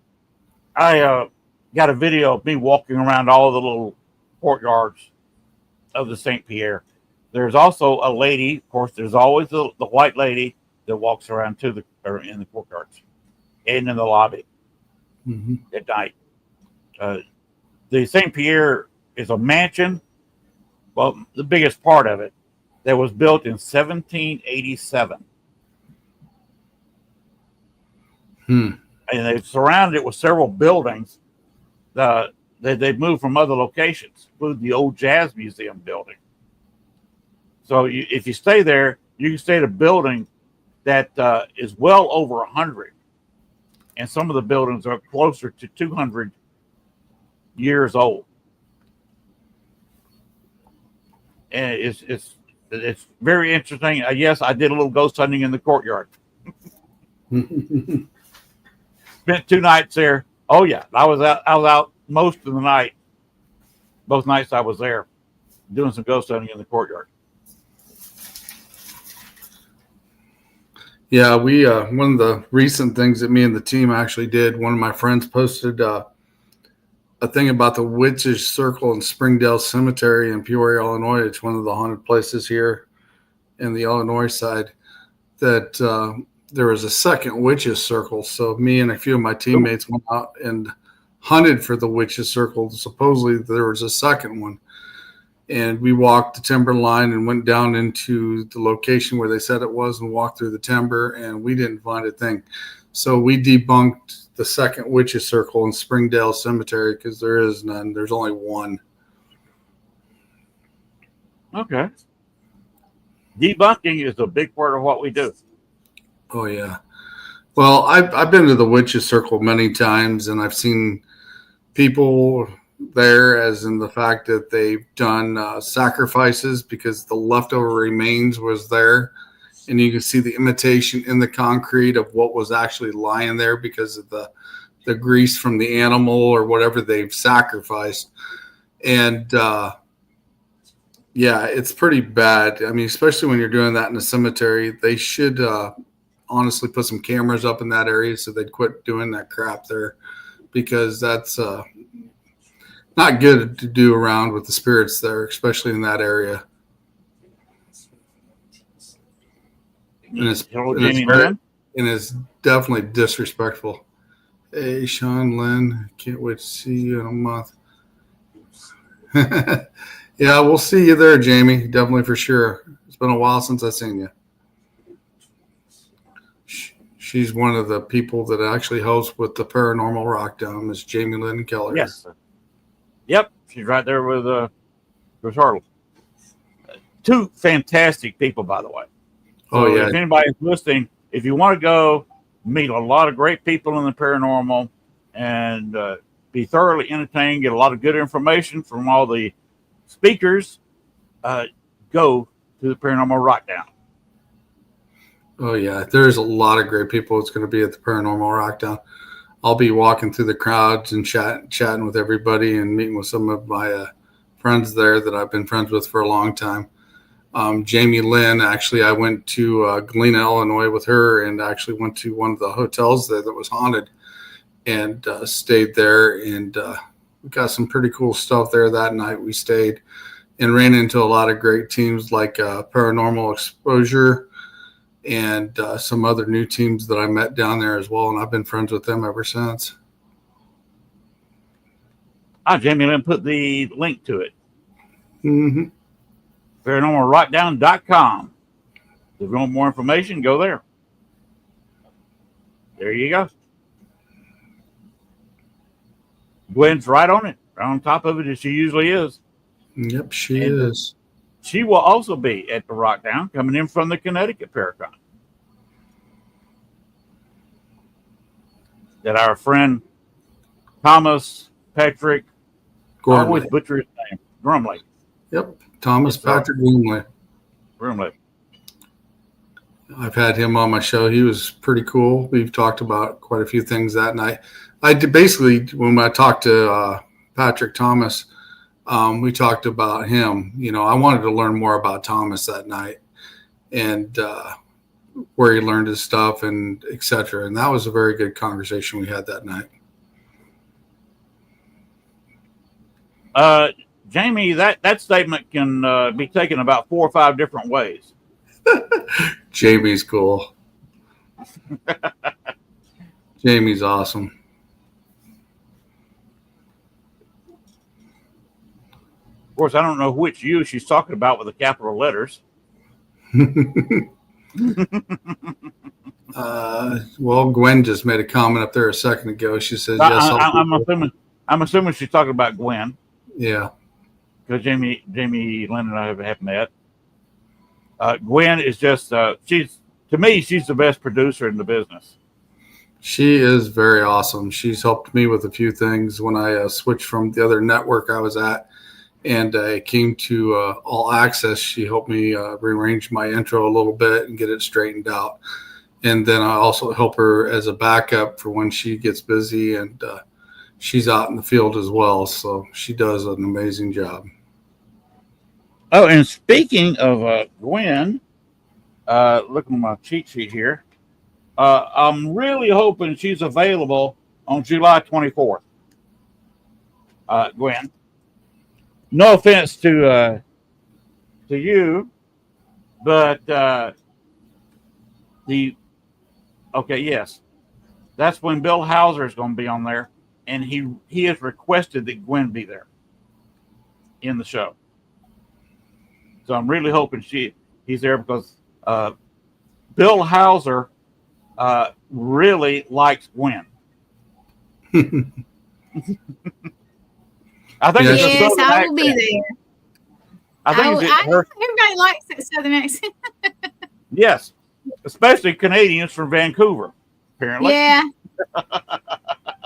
a video of me walking around all the little courtyards of the St. Pierre. There's also a lady, of course, there's always the white lady that walks around in the courtyards and in the lobby at night. The St. Pierre is a mansion, well, the biggest part of it, that was built in 1787. And they've surrounded it with several buildings that they've moved from other locations, including the old Jazz Museum building. So if you stay there, you can stay at a building that is well over 100. And some of the buildings are closer to 200 years old. And it's very interesting. Yes, I did a little ghost hunting in the courtyard. Spent 2 nights there. Oh yeah, I was out most of the night. Both nights I was there doing some ghost hunting in the courtyard. Yeah, we one of the recent things that me and the team actually did, one of my friends posted a thing about the Witches Circle in Springdale Cemetery in Peoria, Illinois. It's one of the haunted places here in the Illinois side that there was a second Witches Circle. So me and a few of my teammates went out and hunted for the Witches Circle. Supposedly there was a second one. And we walked the timber line and went down into the location where they said it was and walked through the timber, and we didn't find a thing. So we debunked the second Witches Circle in Springdale Cemetery because there is none. There's only one. Okay. Debunking is a big part of what we do. Oh, yeah. Well, I've been to the Witches Circle many times, and I've seen people there, as in the fact that they've done sacrifices because the leftover remains was there, and you can see the imitation in the concrete of what was actually lying there because of the grease from the animal or whatever they've sacrificed. And yeah, it's pretty bad. I mean, especially when you're doing that in a cemetery, they should honestly put some cameras up in that area so they'd quit doing that crap there, because that's not good to do around with the spirits there, especially in that area. And it's definitely disrespectful. Hey, Shawn, Len, can't wait to see you in a month. Yeah, we'll see you there, Jamie. Definitely for sure. It's been a while since I've seen you. She's one of the people that actually hosts with the Paranormal Rockdown, Miss Jamie Lynn Keller. Yes. Yep. She's right there with Hartle. Two fantastic people, by the way. So Oh, yeah. if anybody's listening, if you want to go meet a lot of great people in the paranormal and be thoroughly entertained, get a lot of good information from all the speakers, go to the Paranormal Rockdown. Oh, yeah. There's a lot of great people that's going to be at the Paranormal Rockdown. I'll be walking through the crowds and chatting with everybody and meeting with some of my friends there that I've been friends with for a long time. Jamie Lynn, actually, I went to Galena, Illinois with her and actually went to one of the hotels there that was haunted and stayed there. And we got some pretty cool stuff there that night. We stayed and ran into a lot of great teams like Paranormal Exposure and some other new teams that I met down there as well. And I've been friends with them ever since. Jamie Lynn put the link to it. Mm-hmm. ParanormalRockdown.com. If you want more information, go there. There you go. Gwen's right on it, right on top of it as she usually is. Yep, she is. She will also be at the Rockdown, coming in from the Connecticut Paracon. That our friend Thomas Patrick, I always butcher his name, Grumley. Yep, Thomas Patrick Grumley. I've had him on my show. He was pretty cool. We've talked about quite a few things that night. I did basically, when I talked to Patrick Thomas, we talked about him. You know, I wanted to learn more about Thomas that night and where he learned his stuff and et cetera. And that was a very good conversation we had that night. Jamie, that statement can be taken about 4 or 5 different ways. Jamie's cool. Jamie's awesome. Of course, I don't know which you she's talking about with the capital letters. Well, Gwen just made a comment up there a second ago. She says, "Yes." I'm assuming she's talking about Gwen. Yeah, because Jamie Lynn and I have met. Gwen is just she's the best producer in the business. She is very awesome. She's helped me with a few things when I switched from the other network I was at and I came to All Access. She helped me rearrange my intro a little bit and get it straightened out. And then I also help her as a backup for when she gets busy, and she's out in the field as well. So she does an amazing job. Oh, and speaking of Gwen, looking at my cheat sheet here, I'm really hoping she's available on July 24th. Gwen, no offense to you, but yes, that's when Bill Hauser is going to be on there, and he has requested that Gwen be there in the show. So I'm really hoping he's there because Bill Hauser really likes Gwen. I think yes, I will be there. I think everybody likes that Southern accent. Yes, especially Canadians from Vancouver, apparently. Yeah.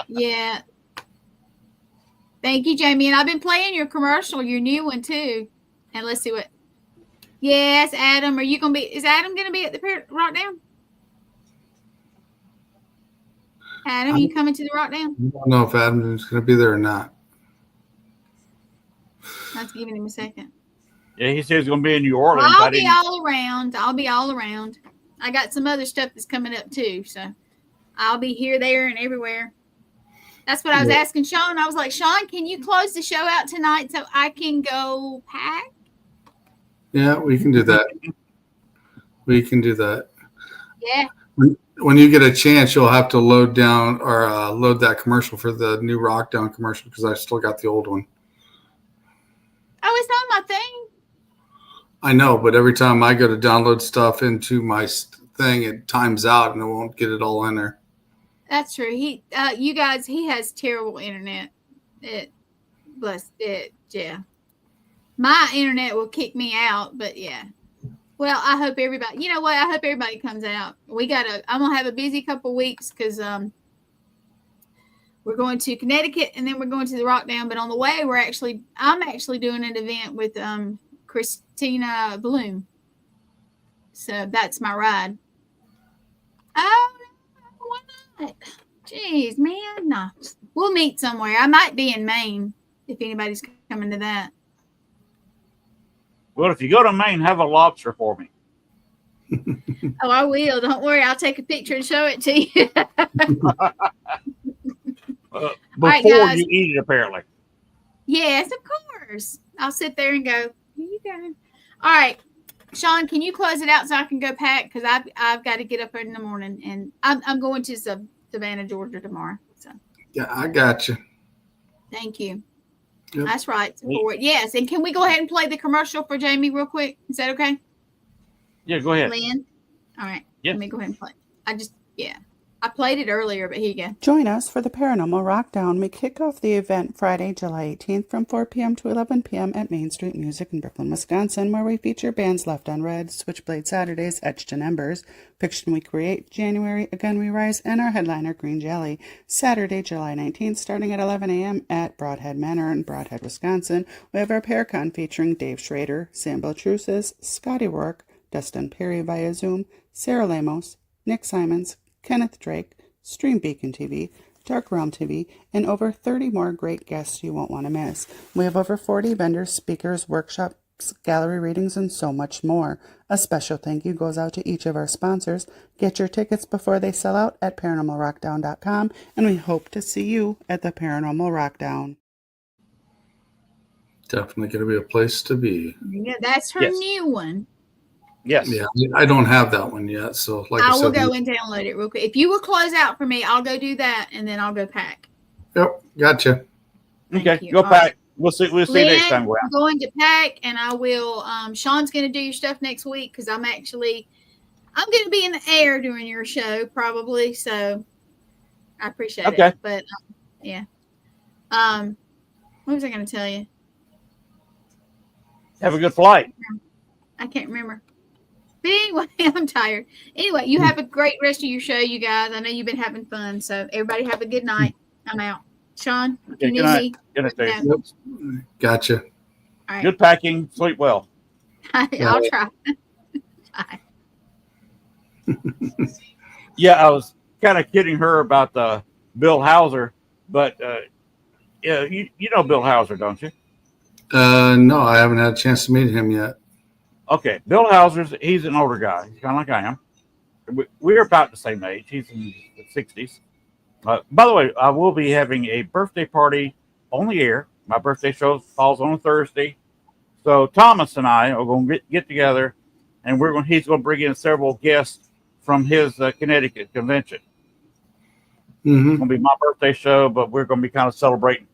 Yeah. Thank you, Jamie. And I've been playing your commercial, your new one too. And let's see what. Yes, Adam. Is Adam going to be at the Rockdown? Adam, you coming to the Rockdown? I don't know if Adam is going to be there or not. Let's give him a second. Yeah, he says he's going to be in New Orleans. I'll be all around. I got some other stuff that's coming up too. So I'll be here, there, and everywhere. That's what I was asking Shawn. I was like, Shawn, can you close the show out tonight so I can go pack? Yeah, we can do that. Yeah. When you get a chance, you'll have to load that commercial for the new Rockdown commercial because I still got the old one. Oh, it's on my thing. I know, but every time I go to download stuff into my thing, it times out and it won't get it all in there. That's true. He has terrible internet. Yeah. My internet will kick me out, but yeah. Well, I hope everybody, you know what? I hope everybody comes out. I'm going to have a busy couple weeks because we're going to Connecticut and then we're going to the Rockdown. But on the way, I'm actually doing an event with Christina Bloom. So that's my ride. Oh, why not? Jeez, man. No, we'll meet somewhere. I might be in Maine if anybody's coming to that. Well, if you go to Maine, have a lobster for me. Oh, I will. Don't worry. I'll take a picture and show it to you. Before you eat it, apparently. Yes, of course. I'll sit there and go, here you go. All right. Shawn, can you close it out so I can go pack? Because I've got to get up in the morning. And I'm going to Savannah, Georgia tomorrow. So Yeah, I got you. thank you. Yep. That's right. Support. Yes. And can we go ahead and play the commercial for Jamie real quick? Is that okay? Yeah, go ahead. Len? All right. Yeah. Let me go ahead and play. I played it earlier, but here you go. Join us for the Paranormal Rockdown. We kick off the event Friday, July 18th from 4 p.m. to 11 p.m. at Main Street Music in Brooklyn, Wisconsin, where we feature bands Left on Red, Switchblade Saturdays, Etched in Embers, Fiction We Create, January, Again We Rise, and our headliner, Green Jelly. Saturday, July 19th, starting at 11 a.m. at Broadhead Manor in Broadhead, Wisconsin, we have our Paracon featuring Dave Schrader, Sam Beltrusis, Scotty Rourke, Dustin Perry via Zoom, Sarah Lamos, Nick Simons, Kenneth Drake, Stream Beacon TV, Dark Realm TV, and over 30 more great guests you won't want to miss. We have over 40 vendors, speakers, workshops, gallery readings, and so much more. A special thank you goes out to each of our sponsors. Get your tickets before they sell out at paranormalrockdown.com, and we hope to see you at the Paranormal Rockdown. Definitely going to be a place to be. Yeah, that's her new one. Yes. Yeah, I don't have that one yet. So, like I said, will go and download it real quick. If you will close out for me, I'll go do that, and then I'll go pack. Yep, gotcha. Okay, you. go All pack. right. We'll see Len, next time we're out. I'm going to pack, and I will. Shawn's going to do your stuff next week because I'm going to be in the air during your show probably. So I appreciate it. But yeah. What was I going to tell you? Have a good flight. I can't remember. But anyway, I'm tired. Anyway, you have a great rest of your show, you guys. I know you've been having fun. So everybody have a good night. I'm out. Shawn, Okay, you need me? Good night. Yep. Gotcha. All right. Good packing. Sleep well. I'll try. Bye. Yeah, I was kind of kidding her about the Bill Hauser, but yeah, you know Bill Hauser, don't you? No, I haven't had a chance to meet him yet. Okay, Bill he's an older guy. He's kind of like I am. We're about the same age. He's in his 60s. By the way, I will be having a birthday party on the air. My birthday show falls on a Thursday. So Thomas and I are going to get together, and he's going to bring in several guests from his Connecticut convention. Mm-hmm. It's going to be my birthday show, but we're going to be kind of celebrating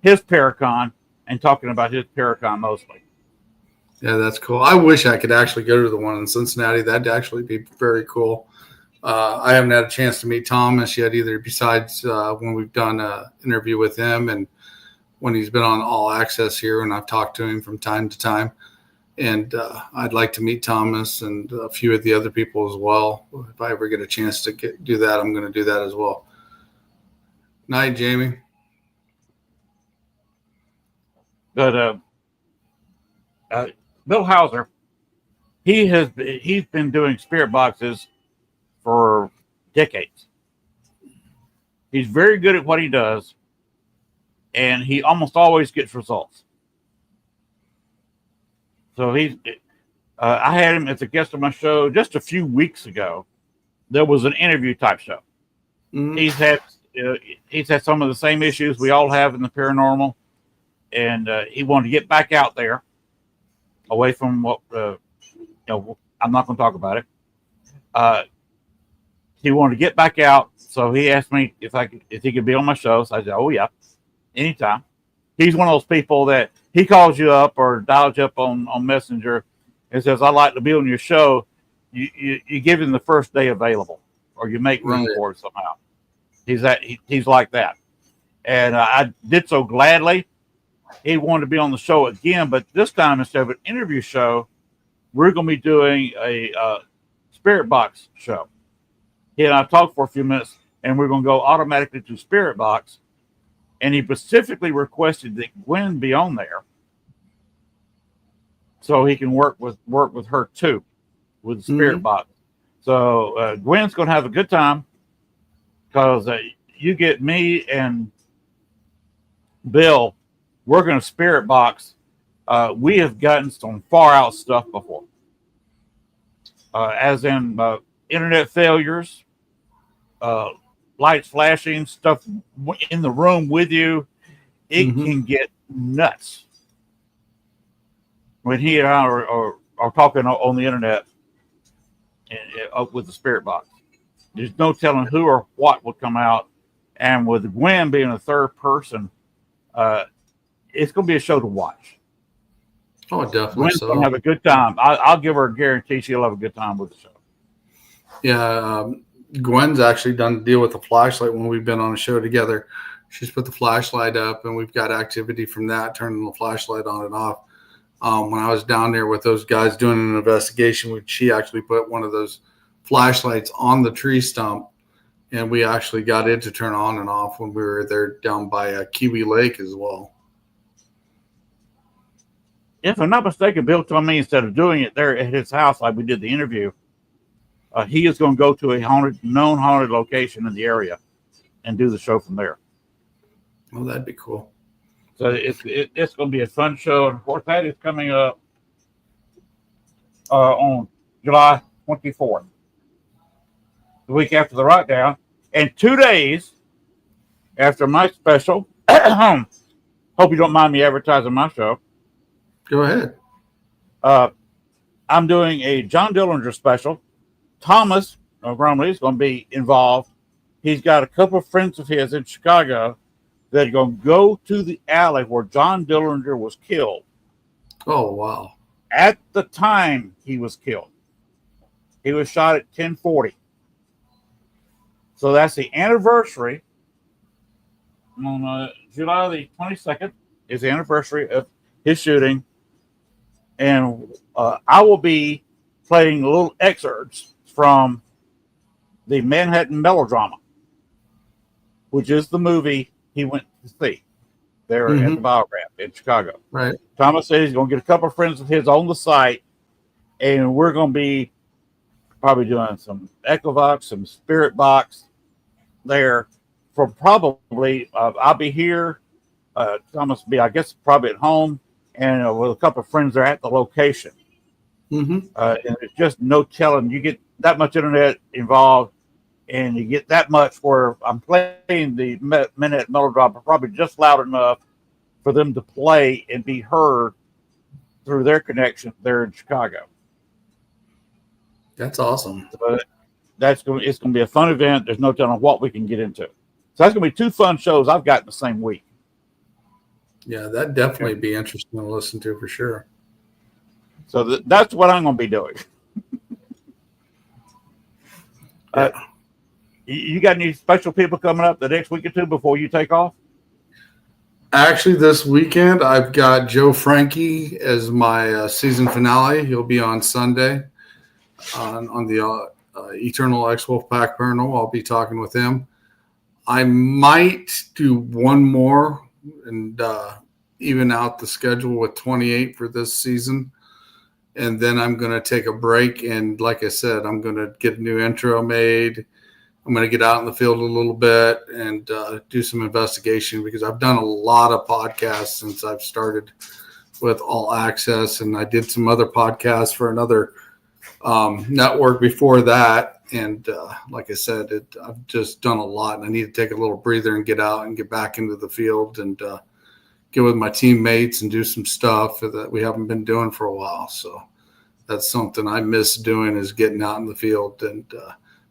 his Paracon and talking about his Paracon mostly. Yeah, that's cool. I wish I could actually go to the one in Cincinnati. That'd actually be very cool. I haven't had a chance to meet Thomas yet either, besides when we've done an interview with him and when he's been on All Access here, and I've talked to him from time to time. And I'd like to meet Thomas and a few of the other people as well. If I ever get a chance to do that, I'm going to do that as well. Night, Jamie. But Bill Hauser, he's been doing spirit boxes for decades. He's very good at what he does, and he almost always gets results. So I had him as a guest on my show just a few weeks ago. There was an interview type show. Mm-hmm. He's had some of the same issues we all have in the paranormal, and he wanted to get back out there, away from what I'm not going to talk about it. He wanted to get back out, so he asked me if he could be on my show. So I said, "Oh yeah, anytime." he's one of those people that he calls you up or dials you up on Messenger and says, "I'd like to be on your show." You give him the first day available, or you make room for it somehow. He's like that, and I did so gladly. He wanted to be on the show again, but this time instead of an interview show, we're going to be doing a spirit box show. He and I talked for a few minutes, and we're going to go automatically to spirit box. And he specifically requested that Gwen be on there, so he can work with her too, with the spirit box. So Gwen's going to have a good time because you get me and Bill working a spirit box. We have gotten some far out stuff before, as in internet failures, lights flashing, stuff in the room with you. It can get nuts when he and I are talking on the internet and, with the spirit box. There's no telling who or what will come out. And with Gwen being a third person, it's going to be a show to watch. Oh, definitely. Gwen's going to have a good time. I'll give her a guarantee she'll have a good time with the show. Yeah, Gwen's actually done a deal with the flashlight when we've been on a show together. She's put the flashlight up, and we've got activity from that, turning the flashlight on and off. When I was down there with those guys doing an investigation, she actually put one of those flashlights on the tree stump, and we actually got it to turn on and off when we were there down by Kiwi Lake as well. If I'm not mistaken, Bill told me instead of doing it there at his house like we did the interview, he is going to go to a known haunted location in the area and do the show from there. Oh, that'd be cool. So it's going to be a fun show. And of course, that is coming up on July 24th, the week after the Rock Down, and 2 days after my special. Hope you don't mind me advertising my show. Go ahead. I'm doing a John Dillinger special. Thomas Bromley is going to be involved. He's got a couple of friends of his in Chicago that are going to go to the alley where John Dillinger was killed. Oh, wow. At the time he was killed, he was shot at 10:40. So that's the anniversary. On July the 22nd is the anniversary of his shooting. And I will be playing little excerpts from the Manhattan Melodrama, which is the movie he went to see there at the Biograph in Chicago. Right. Thomas said he's going to get a couple of friends of his on the site, and we're going to be probably doing some Echovox, some Spirit Box there for probably, I'll be here. Thomas will be, I guess, probably at home, and with a couple of friends there at the location. And it's just no telling. You get that much internet involved, and you get that much where I'm playing the minute melodrama probably just loud enough for them to play and be heard through their connection there in Chicago. That's awesome. So it's going to be a fun event. There's no telling what we can get into. So that's going to be 2 fun shows I've got in the same week. Yeah, that'd definitely be interesting to listen to for sure. So that's what I'm going to be doing. You got any special people coming up the next week or two before you take off? Actually, this weekend, I've got Joe Frankie as my season finale. He'll be on Sunday on the Eternal Ex-Wolf Pack Paranormal. I'll be talking with him. I might do one more and even out the schedule with 28 for this season. And then I'm going to take a break. And like I said, I'm going to get a new intro made. I'm going to get out in the field a little bit and do some investigation because I've done a lot of podcasts since I've started with All Access. And I did some other podcasts for another network before that. And like I said, I've just done a lot, and I need to take a little breather and get out and get back into the field and get with my teammates and do some stuff that we haven't been doing for a while. So that's something I miss doing, is getting out in the field. And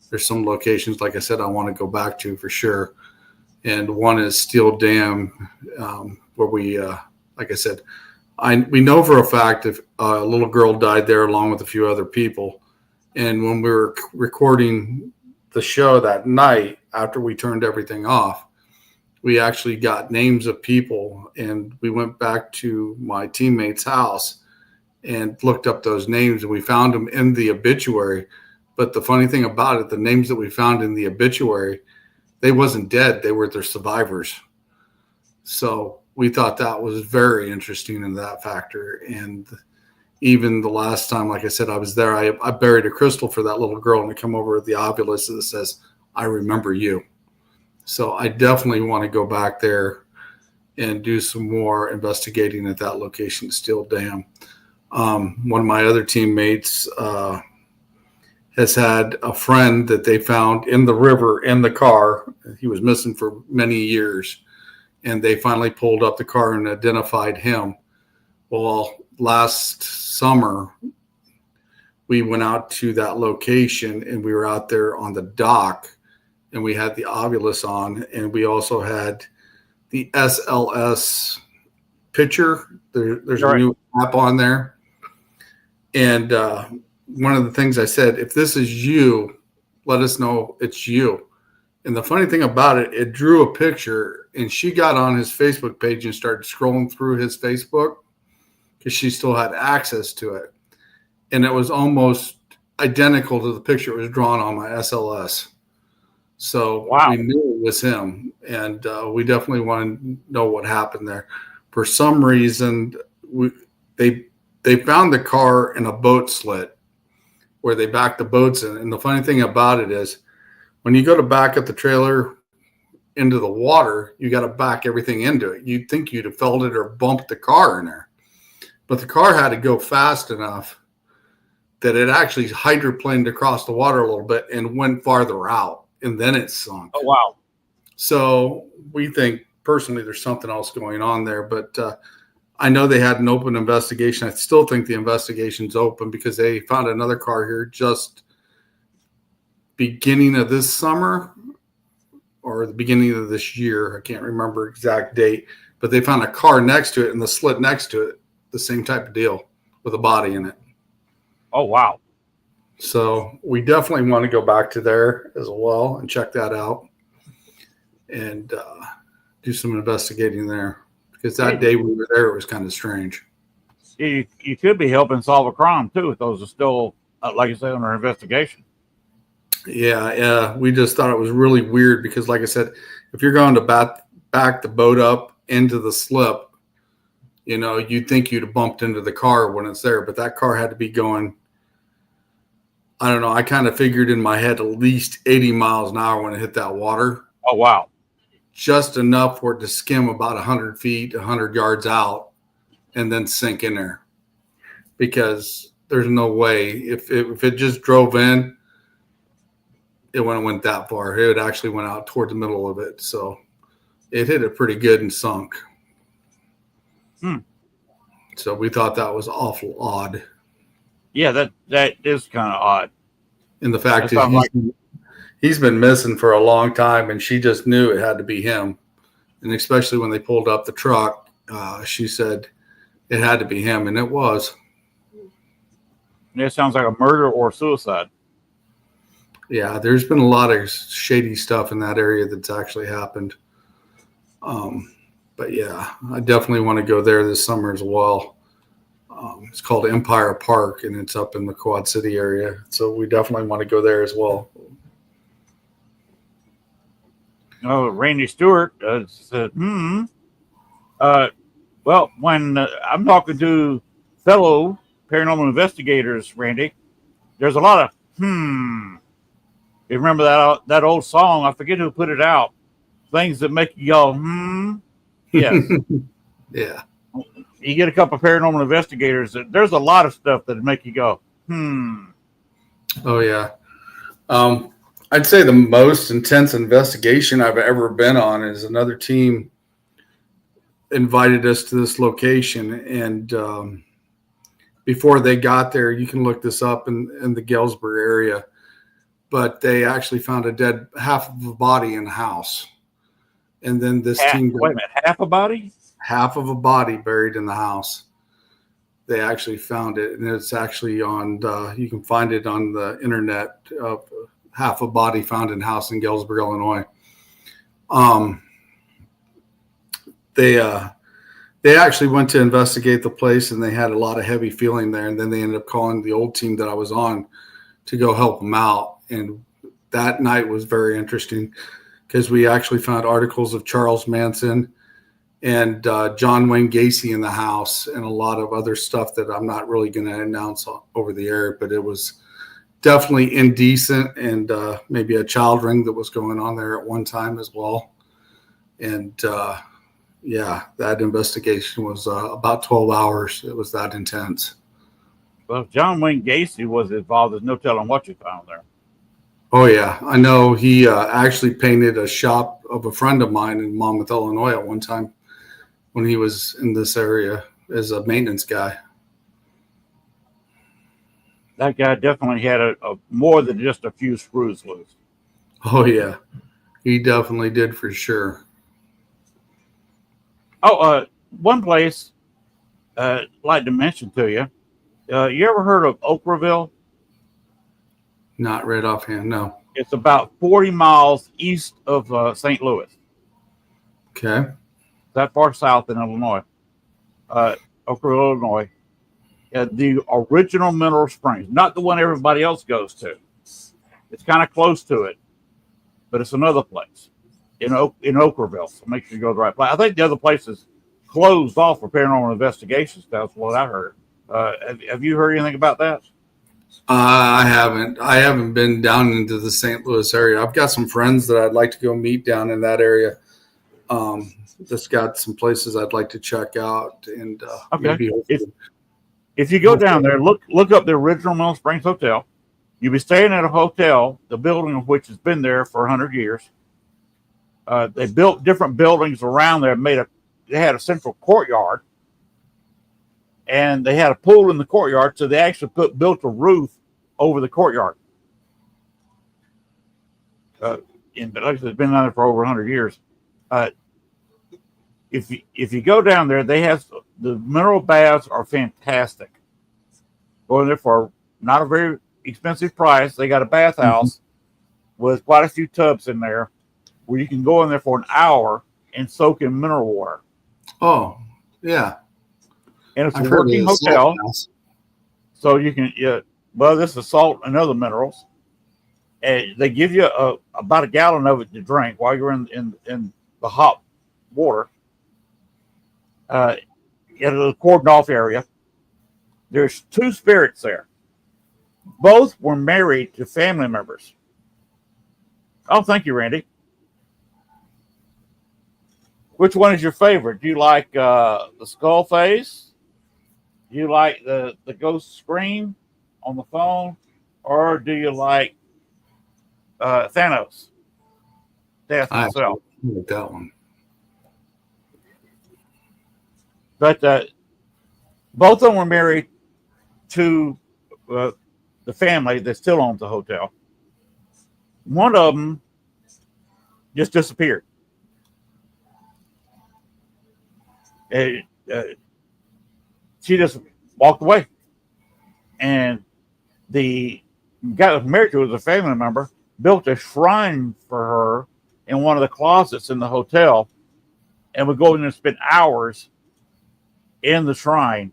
there's some locations, like I said, I want to go back to for sure. And one is Steel Dam where we, like I said, we know for a fact if a little girl died there along with a few other people. And when we were recording the show that night after we turned everything off, we actually got names of people, and we went back to my teammate's house and looked up those names, and we found them in the obituary. But the funny thing about it, the names that we found in the obituary, they wasn't dead. They were their survivors. So we thought that was very interesting in that factor. And even the last time, like I said, I was there, I buried a crystal for that little girl, and I come over with the obelisk that says, "I remember you." So I definitely want to go back there and do some more investigating at that location, Steel Dam. One of my other teammates has had a friend that they found in the river in the car. He was missing for many years, and they finally pulled up the car and identified him. Well, last summer, we went out to that location, and we were out there on the dock, and we had the obelisk on, and we also had the SLS picture. There's a new app on there. And one of the things I said, if this is you, let us know it's you. And the funny thing about it, it drew a picture, and she got on his Facebook page and started scrolling through his Facebook because she still had access to it. And it was almost identical to the picture it was drawn on my SLS. So we knew it was him, and we definitely want to know what happened there. For some reason, they found the car in a boat slit where they backed the boats in. And the funny thing about it is, when you go to back up the trailer into the water, you got to back everything into it. You'd think you'd have felt it or bumped the car in there, but the car had to go fast enough that it actually hydroplaned across the water a little bit and went farther out. And then it sunk. Oh, wow. So we think personally there's something else going on there, but I know they had an open investigation. I still think the investigation's open because they found another car here just beginning of this summer or the beginning of this year. I can't remember exact date, but they found a car next to it and the slit next to it, the same type of deal with a body in it. Oh, wow. So we definitely want to go back to there as well and check that out and do some investigating there, because that day we were there, it was kind of strange. You could be helping solve a crime too if those are still, like you said, under investigation. Yeah. We just thought it was really weird because, like I said, if you're going to back the boat up into the slip, you'd think you'd have bumped into the car when it's there, but that car had to be going, I don't know. I kind of figured in my head at least 80 miles an hour when it hit that water. Oh, wow. Just enough for it to skim about 100 feet, 100 yards out, and then sink in there. Because there's no way. If it just drove in, it wouldn't have went that far. It actually went out toward the middle of it. So it hit it pretty good and sunk. So we thought that was awful odd. Yeah, that is kind of odd. And the fact is he's been missing for a long time, and she just knew it had to be him. And especially when they pulled up the truck, she said it had to be him, and it was. It sounds like a murder or suicide. Yeah, there's been a lot of shady stuff in that area that's actually happened. But yeah, I definitely want to go there this summer as well. It's called Empire Park, and it's up in the Quad City area. So we definitely want to go there as well. Oh, Randy Stewart said, well, when I'm talking to fellow paranormal investigators, Randy, there's a lot of, You remember that old song? I forget who put it out. Things that make you go, Yes. Yeah. You get a couple of paranormal investigators, there's a lot of stuff that make you go, Oh, yeah. I'd say the most intense investigation I've ever been on is another team invited us to this location. And before they got there, you can look this up in the Galesburg area, but they actually found half of a body in the house. And then this team. Wait a minute, half a body? half of a body buried in the house. They actually found it, and it's actually on. You can find it on the internet. Half a body found in house in Galesburg, Illinois. They actually went to investigate the place, and they had a lot of heavy feeling there. And then they ended up calling the old team that I was on to go help them out. And that night was very interesting because we actually found articles of Charles Manson and John Wayne Gacy in the house, and a lot of other stuff that I'm not really going to announce over the air, but it was definitely indecent, and maybe a child ring that was going on there at one time as well. And yeah, that investigation was about 12 hours. It was that intense. Well, if John Wayne Gacy was involved, there's no telling what you found there. Oh, yeah. I know he actually painted a shop of a friend of mine in Monmouth, Illinois at one time when he was in this area as a maintenance guy. That guy definitely had a more than just a few screws loose. Oh, yeah. He definitely did for sure. Oh, one place I'd like to mention to you. You ever heard of Okraville? Not right offhand, no. It's about 40 miles east of St. Louis. Okay. That far south in Illinois. Okraville, Illinois. The original Mineral Springs, not the one everybody else goes to. It's kind of close to it, but it's another place in Okraville. So make sure you go to the right place. I think the other place is closed off for paranormal investigations. That's what I heard. Have you heard anything about that? I haven't. I haven't been down into the St. Louis area. I've got some friends that I'd like to go meet down in that area. Just got some places I'd like to check out, and maybe if you go down there, look up the original Mineral Springs Hotel. You'll be staying at a hotel, the building of which has been there for 100 years. They built different buildings around there. They had a central courtyard, and they had a pool in the courtyard. So they actually built a roof over the courtyard. But like I said, it's been down there for over 100 years. If you go down there, they have the mineral baths are fantastic. Going there for not a very expensive price. They got a bathhouse with quite a few tubs in there where you can go in there for an hour and soak in mineral water. Oh, yeah. And it's a working hotel. So you can, this is salt and other minerals. And they give you about a gallon of it to drink while you're in the hot water. In a little cordoned off area. There's two spirits there. Both were married to family members. Oh, thank you, Randy. Which one is your favorite? Do you like the skull face? Do you like the ghost scream on the phone? Or do you like Thanos? Death himself. I like that one. But both of them were married to the family that still owns the hotel. One of them just disappeared. She just walked away. And the guy that was married to was a family member, built a shrine for her in one of the closets in the hotel, and would go in and spend hours in the shrine,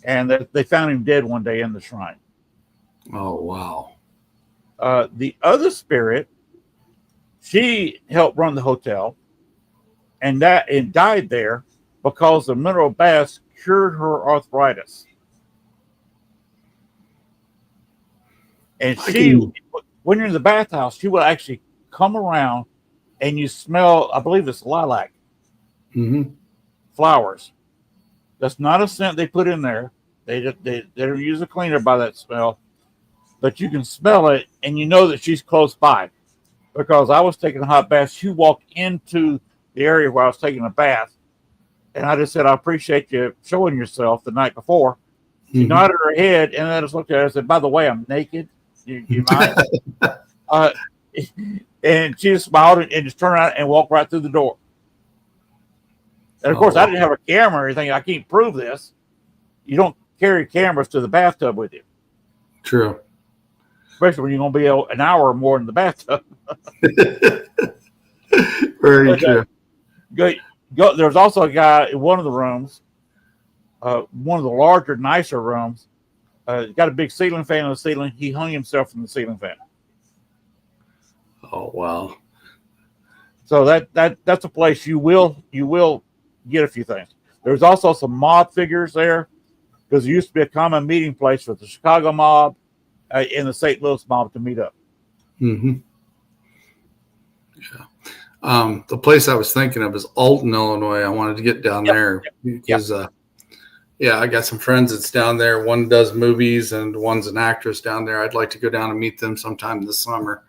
and they found him dead one day in the shrine. Oh, wow. The other spirit, she helped run the hotel, and died there because the mineral baths cured her arthritis. And when you're in the bathhouse, she would actually come around, and you smell, I believe it's lilac flowers. That's not a scent they put in there. They don't use a cleaner by that smell. But you can smell it, and you know that she's close by. Because I was taking a hot bath. She walked into the area where I was taking a bath. And I just said, I appreciate you showing yourself the night before. She nodded her head, and then I just looked at her and said, by the way, I'm naked. You mind? And she just smiled and just turned around and walked right through the door. And of course, I didn't have a camera or anything. I can't prove this. You don't carry cameras to the bathtub with you. True. Especially when you're going to be an hour or more in the bathtub. Very true. There's also a guy in one of the rooms, one of the larger, nicer rooms. Got a big ceiling fan on the ceiling. He hung himself from the ceiling fan. Oh, wow. So that's a place you will get a few things. There's also some mob figures there because it used to be a common meeting place for the Chicago mob and the St. Louis mob to meet up. Mm-hmm. Yeah. The place I was thinking of is Alton, Illinois. I wanted to get down there because, I got some friends that's down there. One does movies and one's an actress down there. I'd like to go down and meet them sometime this summer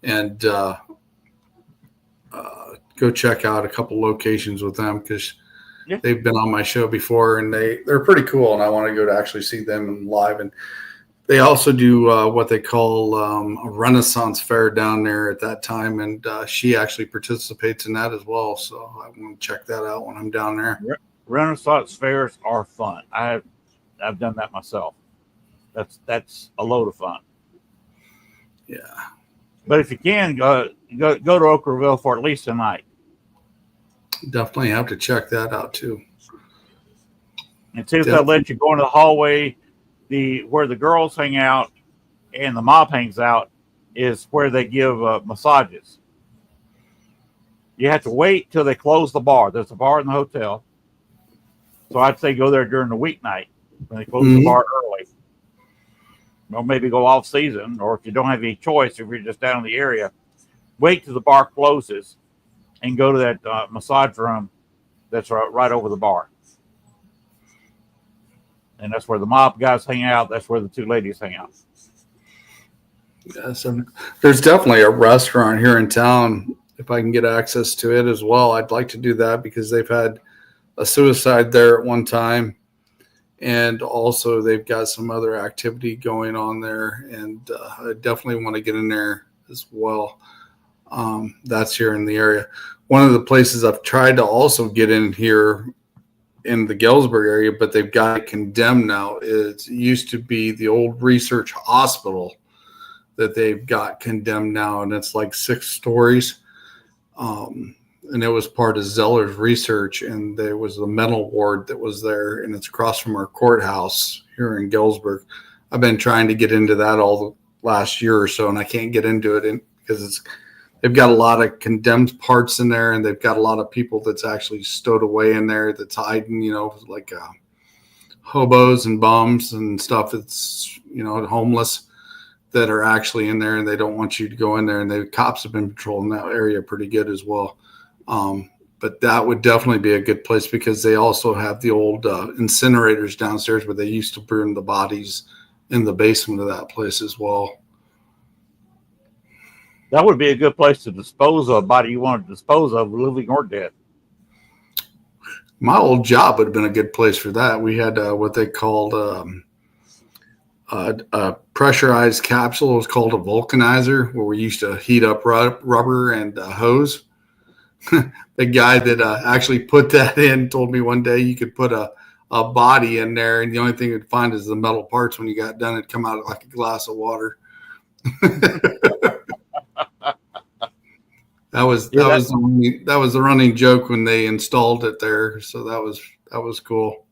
and go check out a couple locations with them because they've been on my show before and they're pretty cool. And I want to go to actually see them live. And they also do what they call a Renaissance fair down there at that time. And she actually participates in that as well. So I want to check that out when I'm down there. Renaissance fairs are fun. I've done that myself. That's a load of fun. Yeah. But if you can go to Okkerville for at least a night. Definitely have to check that out too. And see if they'll let you go into the hallway. Where the girls hang out and the mob hangs out is where they give massages. You have to wait till they close the bar. There's a bar in the hotel. So I'd say go there during the weeknight when they close the bar early. Or maybe go off season, or if you don't have any choice, if you're just down in the area, wait till the bar closes and go to that massage room that's right over the bar. And that's where the mob guys hang out. That's where the two ladies hang out. Yeah, so there's definitely a restaurant here in town. If I can get access to it as well, I'd like to do that because they've had a suicide there at one time. And also they've got some other activity going on there. And I definitely want to get in there as well. That's here in the area. One of the places I've tried to also get in here in the Galesburg area, but they've got it condemned now. It used to be the old research hospital that they've got condemned now. And it's like 6 stories. And it was part of Zeller's research, and there was the mental ward that was there, and it's across from our courthouse here in Galesburg. I've been trying to get into that all the last year or so, and I can't get into it because they've got a lot of condemned parts in there, and they've got a lot of people that's actually stowed away in there that's hiding, like hobos and bums and stuff that's, homeless that are actually in there, and they don't want you to go in there, and the cops have been patrolling that area pretty good as well. But that would definitely be a good place because they also have the old incinerators downstairs where they used to burn the bodies in the basement of that place as well. That would be a good place to dispose of a body you want to dispose of, living or dead. My old job would have been a good place for that. We had what they called a pressurized capsule. It was called a vulcanizer, where we used to heat up rubber and hose. The guy that actually put that in told me one day you could put a body in there, and the only thing you'd find is the metal parts. When you got done, it'd come out like a glass of water. That was the running joke when they installed it there. So that was cool.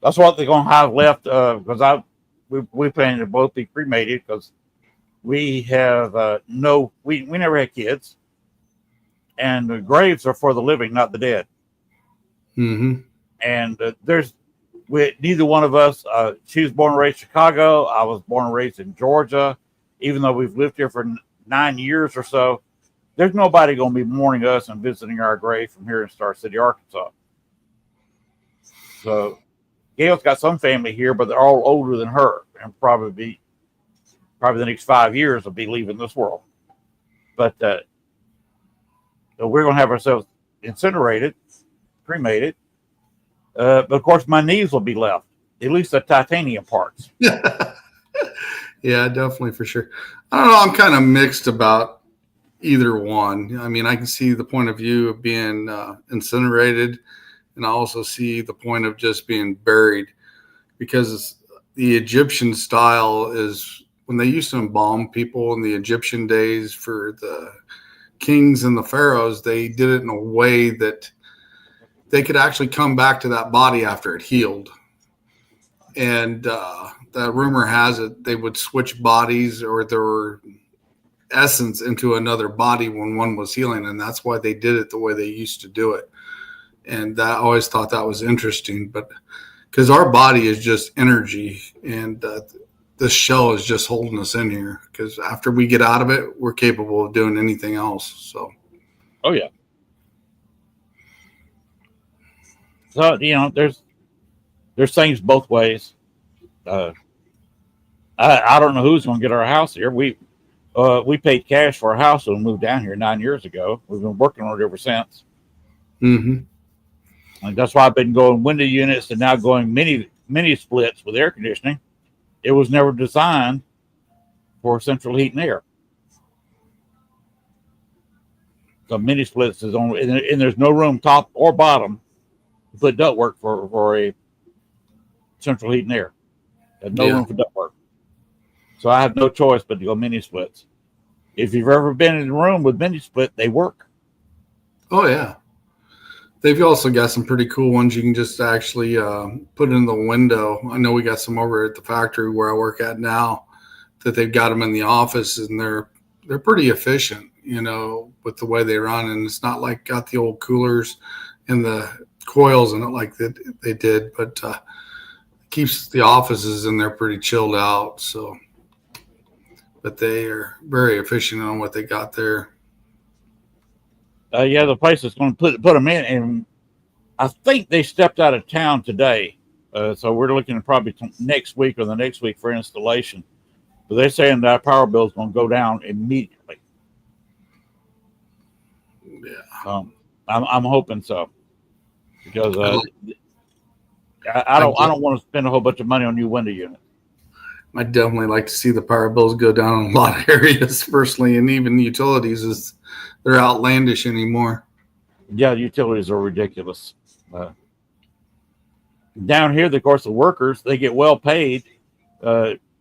That's what they're going to have left because we plan to both be cremated because we have we never had kids. And the graves are for the living, not the dead. Mm-hmm. And neither one of us, she was born and raised in Chicago. I was born and raised in Georgia. Even though we've lived here for 9 years or so, there's nobody going to be mourning us and visiting our grave from here in Star City, Arkansas. So Gail's got some family here, but they're all older than her, and probably the next 5 years will be leaving this world. But so we're going to have ourselves incinerated, cremated. But of course, my knees will be left, at least the titanium parts. Yeah, definitely, for sure. I don't know. I'm kind of mixed about, either one. I mean, I can see the point of view of being incinerated, and I also see the point of just being buried, because the Egyptian style is when they used to embalm people in the Egyptian days for the kings and the pharaohs, they did it in a way that they could actually come back to that body after it healed. And the rumor has it they would switch bodies or their essence into another body when one was healing, and that's why they did it the way they used to do it. And I always thought that was interesting, but because our body is just energy, and this shell is just holding us in here, because after we get out of it, we're capable of doing anything else. So Oh yeah. So there's things both ways. I don't know who's going to get our house here. We paid cash for our house when we moved down here 9 years ago. We've been working on it ever since. mm-hmm. And that's why I've been going window units and now going mini splits with air conditioning. It was never designed for central heat and air. So mini splits is only, and there's no room top or bottom to put ductwork for a central heat and air. There's no room for ductwork. So I have no choice but to go mini splits. If you've ever been in a room with mini split, they work. Oh yeah. They've also got some pretty cool ones you can just actually put in the window. I know we got some over at the factory where I work at now that they've got them in the office, and they're pretty efficient, with the way they run. And it's not like got the old coolers and the coils in it like that they did, but keeps the offices in there pretty chilled out. So, but they are very efficient on what they got there. Yeah, the place is going to put them in, and I think they stepped out of town today. So we're looking at probably next week or the next week for installation. But they're saying that our power bill is going to go down immediately. Yeah, I'm hoping so, because I don't want to spend a whole bunch of money on new window units. I definitely like to see the power bills go down in a lot of areas personally, and even utilities they're outlandish anymore. Yeah, the utilities are ridiculous. Down here, of course, the workers, they get well paid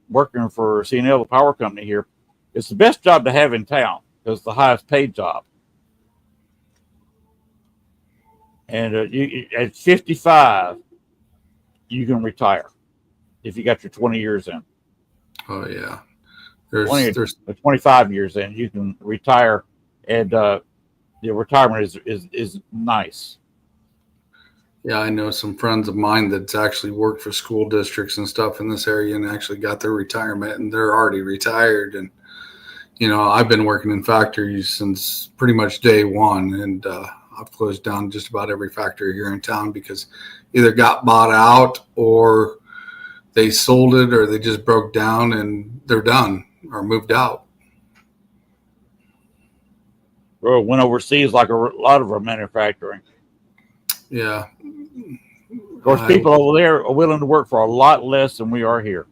working for C&L, the power company here. It's the best job to have in town because it's the highest paid job. And at 55, you can retire if you got your 20 years in. Oh, yeah. There's 25 years in, you can retire, and the retirement is nice. Yeah, I know some friends of mine that's actually worked for school districts and stuff in this area and actually got their retirement, and they're already retired. And, I've been working in factories since pretty much day one, and I've closed down just about every factory here in town because either got bought out or they sold it or they just broke down and they're done or moved out. Or went overseas like a lot of our manufacturing. Yeah. Of course, people over there are willing to work for a lot less than we are here.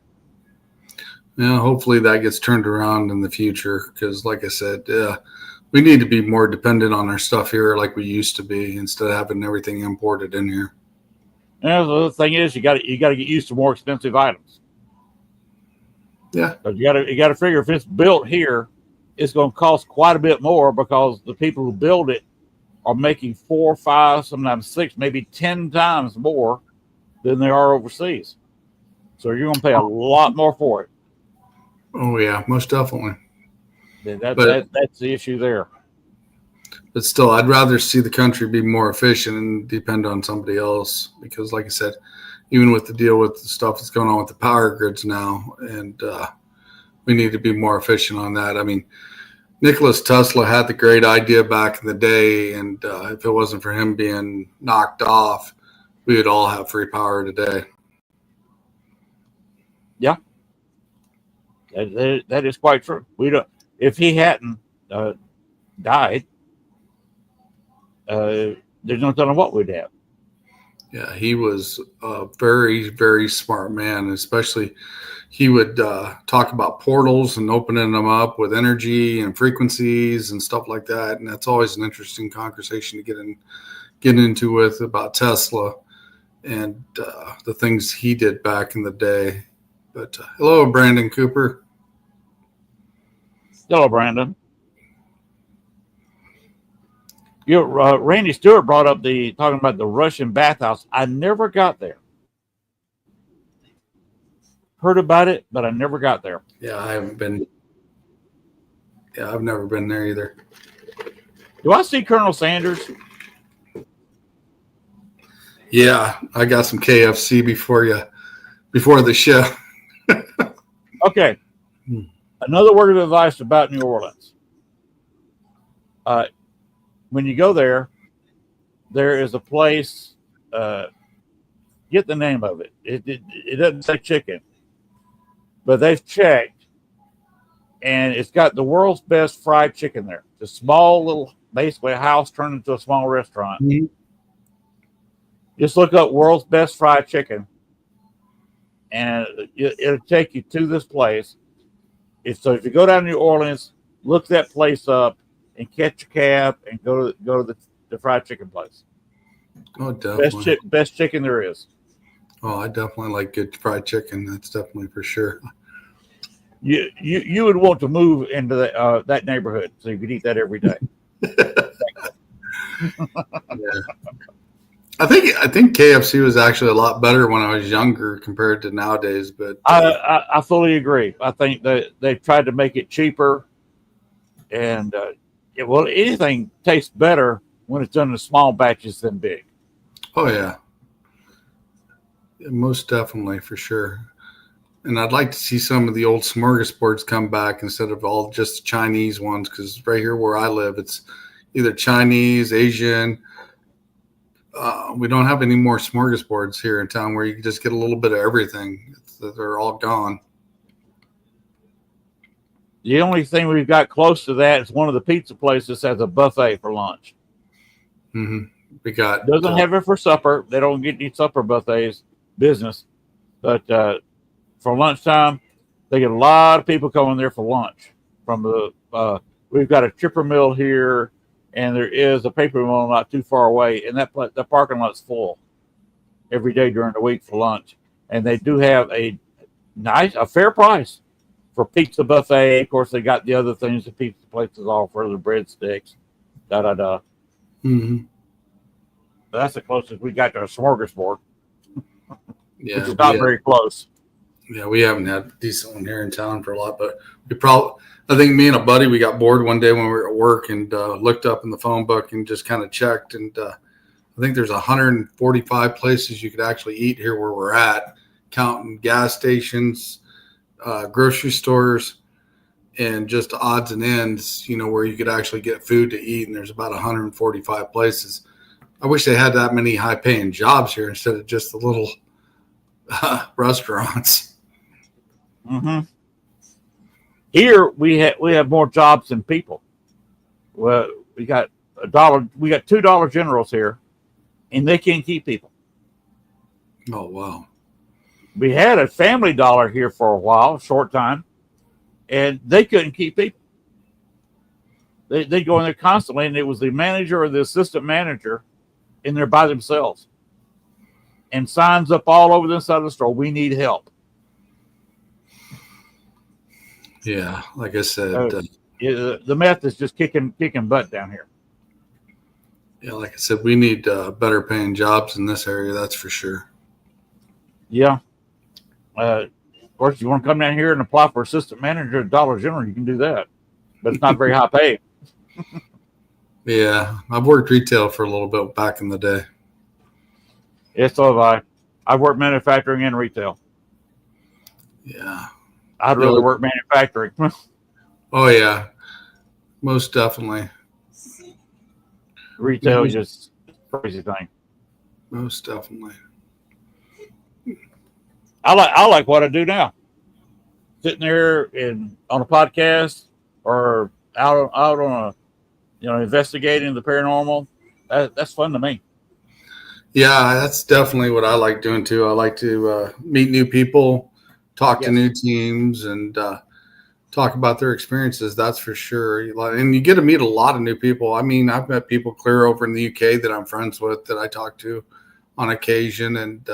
Yeah, hopefully that gets turned around in the future because, like I said, we need to be more dependent on our stuff here like we used to be instead of having everything imported in here. And the other thing is, you got to get used to more expensive items. Yeah, but you got to figure if it's built here, it's going to cost quite a bit more because the people who build it are making 4, 5, sometimes 6, maybe 10 times more than they are overseas. So you're going to pay a lot more for it. Oh yeah, most definitely. That's the issue there. But still, I'd rather see the country be more efficient and depend on somebody else because, like I said, even with the deal with the stuff that's going on with the power grids now, and we need to be more efficient on that. I mean, Nikola Tesla had the great idea back in the day, and if it wasn't for him being knocked off, we would all have free power today. Yeah, that is quite true. We don't. If he hadn't died, there's no telling what we'd have. Yeah, he was a very, very smart man. Especially, he would talk about portals and opening them up with energy and frequencies and stuff like that. And that's always an interesting conversation to get into with about Tesla and the things he did back in the day. But hello, Brandon Cooper. Hello, Brandon. Randy Stewart brought up talking about the Russian bathhouse. I never got there. Heard about it, but I never got there. Yeah, I haven't been. Yeah, I've never been there either. Do I see Colonel Sanders? Yeah, I got some KFC before the show. Okay. Another word of advice about New Orleans. When you go there is a place. Get the name of it. It doesn't say chicken, but they've checked, and it's got the world's best fried chicken there. It's a small little, basically a house turned into a small restaurant. Mm-hmm. Just look up world's best fried chicken, and it'll take you to this place. So if you go down to New Orleans, look that place up and catch a cab and go to the fried chicken place. Oh, definitely. Best chicken there is. Oh, I definitely like good fried chicken. That's definitely for sure. You would want to move into that neighborhood so you could eat that every day. Yeah. I think KFC was actually a lot better when I was younger compared to nowadays. But I fully agree. I think that they tried to make it cheaper, and anything tastes better when it's done in small batches than big. Oh yeah, most definitely for sure. And I'd like to see some of the old smorgasbords come back instead of all just Chinese ones, because right here where I live, it's either Chinese, Asian. We don't have any more smorgasbords here in town where you can just get a little bit of everything. They're all gone. The only thing we've got close to that is one of the pizza places has a buffet for lunch. Mm-hmm. We got doesn't have it for supper. They don't get any supper buffets business, but for lunchtime, they get a lot of people coming there for lunch. From we've got a chipper mill here, and there is a paper mill not too far away, and the parking lot's full every day during the week for lunch. And they do have a fair price for pizza buffet. Of course, they got the other things the pizza places offer, the breadsticks, Mm-hmm. That's the closest we got to a smorgasbord. Yeah, which is not very close. Yeah, we haven't had a decent one here in town for a lot, but I think me and a buddy, we got bored one day when we were at work and looked up in the phone book and just kind of checked. And I think there's 145 places you could actually eat here where we're at, counting gas stations, grocery stores, and just odds and ends, where you could actually get food to eat. And there's about 145 places. I wish they had that many high paying jobs here instead of just the little restaurants. Mm-hmm. Here we have more jobs than people. Well, we got $2 generals here, and they can't keep people. Oh wow! We had a Family Dollar here for a while, short time, and they couldn't keep people. They go in there constantly, and it was the manager or the assistant manager in there by themselves, and signs up all over the inside of the store. We need help. Yeah, like I said, the meth is just kicking butt down here. Yeah, like I said, we need better paying jobs in this area. That's for sure. Yeah. Of course, if you want to come down here and apply for assistant manager at Dollar General, you can do that, but it's not very high pay. Yeah, I've worked retail for a little bit back in the day. Yes, so have I. I've worked manufacturing and retail. Yeah. I'd rather work manufacturing. Oh, yeah. Most definitely. Retail is just a crazy thing. Most definitely. I like what I do now. Sitting there on a podcast or out on a investigating the paranormal. That's fun to me. Yeah, that's definitely what I like doing too. I like to meet new people, talk to Yes. new teams, and talk about their experiences. That's for sure. And you get to meet a lot of new people. I mean, I've met people clear over in the UK that I'm friends with that I talk to on occasion, and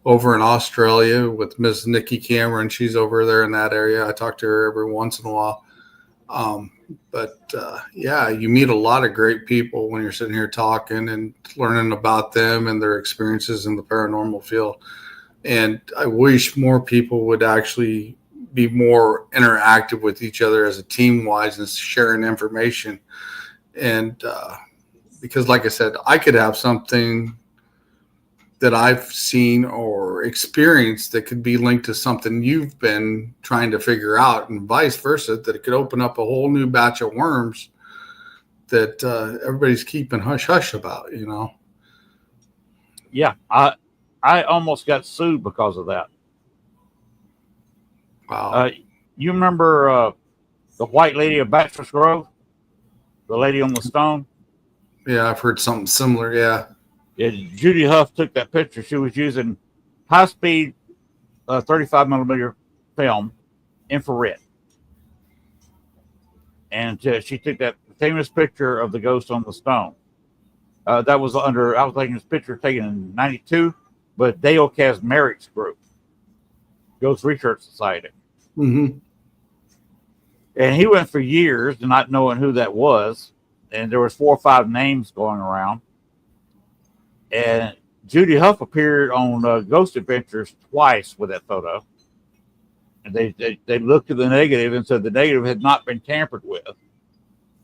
over in Australia with Miss Nikki Cameron. She's over there in that area. I talk to her every once in a while. Um, but yeah, you meet a lot of great people when you're sitting here talking and learning about them and their experiences in the paranormal field. And I wish more people would actually be more interactive with each other as a team wise and sharing information. And because, like I said, I could have something that I've seen or experienced that could be linked to something you've been trying to figure out, and vice versa, that it could open up a whole new batch of worms that everybody's keeping hush hush about, you know? Yeah, I almost got sued because of that. Wow. You remember the white lady of Bachelor's Grove, the lady on the stone? Yeah, I've heard something similar. Yeah. Yeah, Judy Huff took that picture. She was using high speed 35 millimeter film, infrared, and she took that famous picture of the ghost on the stone. That was under, I was taking this picture taken in '92, but Dale Kazmarek's group, Ghost Research Society. Mm-hmm. And he went for years not knowing who that was. And there was 4 or 5 names going around. And Judy Huff appeared on Ghost Adventures twice with that photo. And they looked at the negative and said the negative had not been tampered with.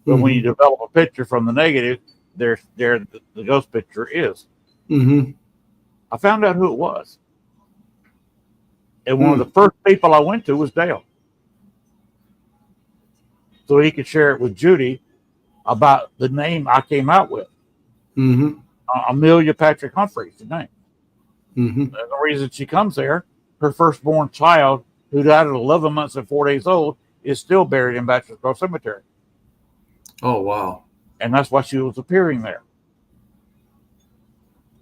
But when you develop a picture from the negative, there the ghost picture is. Mm-hmm. I found out who it was. And one of the first people I went to was Dale. So he could share it with Judy about the name I came out with. Mm-hmm. Amelia Patrick Humphrey's the name. Mm-hmm. And the reason she comes there, her firstborn child, who died at 11 months and 4 days old, is still buried in Bachelor's Grove Cemetery. Oh, wow. And that's why she was appearing there.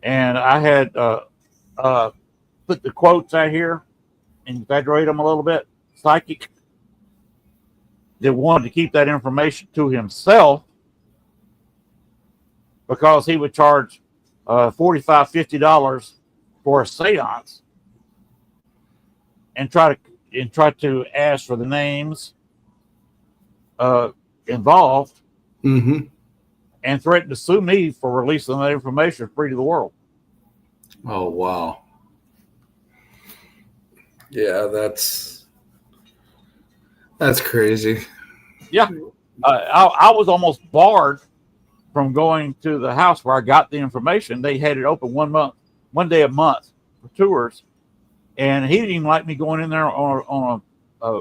And I had put the quotes out here and exaggerate them a little bit. Psychic that wanted to keep that information to himself because he would charge $45, $50 for a seance and try to ask for the names involved, and threaten to sue me for releasing that information free to the world. Oh, wow. Yeah, that's crazy. Yeah. I was almost barred from going to the house where I got the information. They had it open 1 day a month for tours, and he didn't even like me going in there on a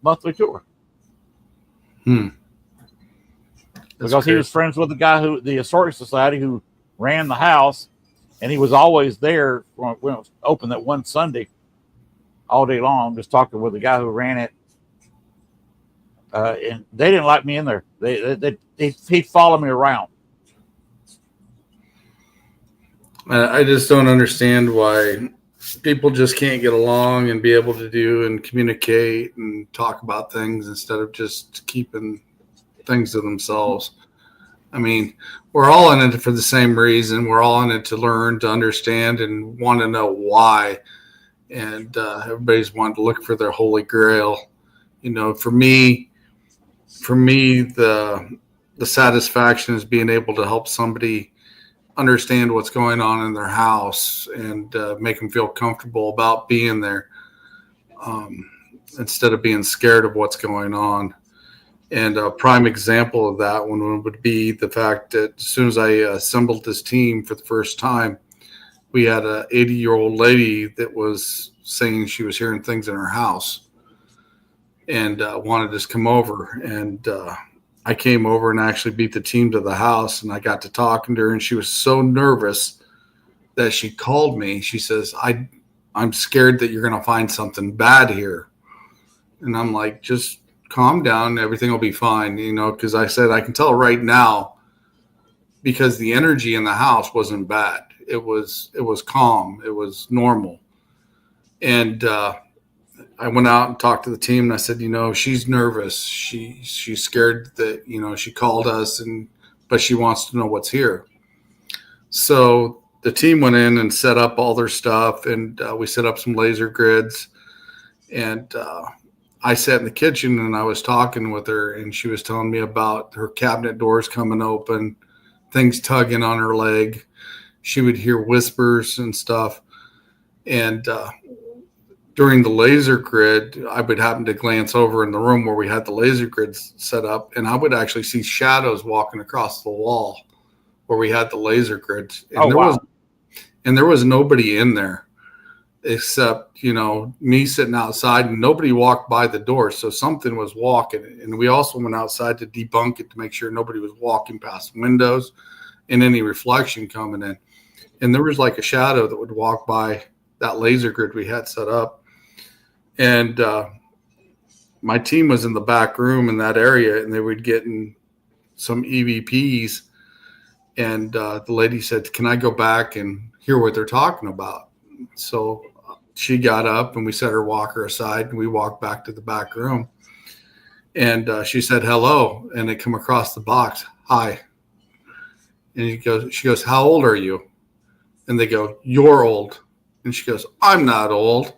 monthly tour. Because he was friends with the guy the Historic Society who ran the house, and he was always there when it was open that one Sunday all day long, just talking with the guy who ran it. And they didn't like me in there. He'd follow me around. I just don't understand why people just can't get along and be able to do and communicate and talk about things instead of just keeping things to themselves. I mean, we're all in it for the same reason. We're all in it to learn, to understand, and want to know why. And everybody's wanting to look for their holy grail. You know, for me, the satisfaction is being able to help somebody understand what's going on in their house and make them feel comfortable about being there, instead of being scared of what's going on. And a prime example of that one would be the fact that as soon as I assembled this team for the first time, we had an 80-year-old lady that was saying she was hearing things in her house and wanted us to come over. And I came over and actually beat the team to the house, and I got to talking to her, and she was so nervous that she called me. She says, I'm scared that you're going to find something bad here. And I'm like, just calm down. Everything will be fine. You know, because I said, I can tell right now because the energy in the house wasn't bad. It was calm. It was normal. And I went out and talked to the team, and I said, she's nervous. She's scared that, she called us, but she wants to know what's here. So the team went in and set up all their stuff, and we set up some laser grids. And I sat in the kitchen, and I was talking with her, and she was telling me about her cabinet doors coming open, things tugging on her leg. She would hear whispers and stuff. And during the laser grid, I would happen to glance over in the room where we had the laser grids set up, and I would actually see shadows walking across the wall where we had the laser grids. And there was nobody in there except, me sitting outside, and nobody walked by the door. So something was walking. And we also went outside to debunk it to make sure nobody was walking past windows and any reflection coming in. And there was like a shadow that would walk by that laser grid we had set up. And my team was in the back room in that area, and they were getting some EVPs. And the lady said, "Can I go back and hear what they're talking about?" So she got up, and we set her walker aside, and we walked back to the back room. And she said, "Hello," and it come across the box, "Hi." And she goes, "How old are you?" And they go, "You're old." And she goes, "I'm not old."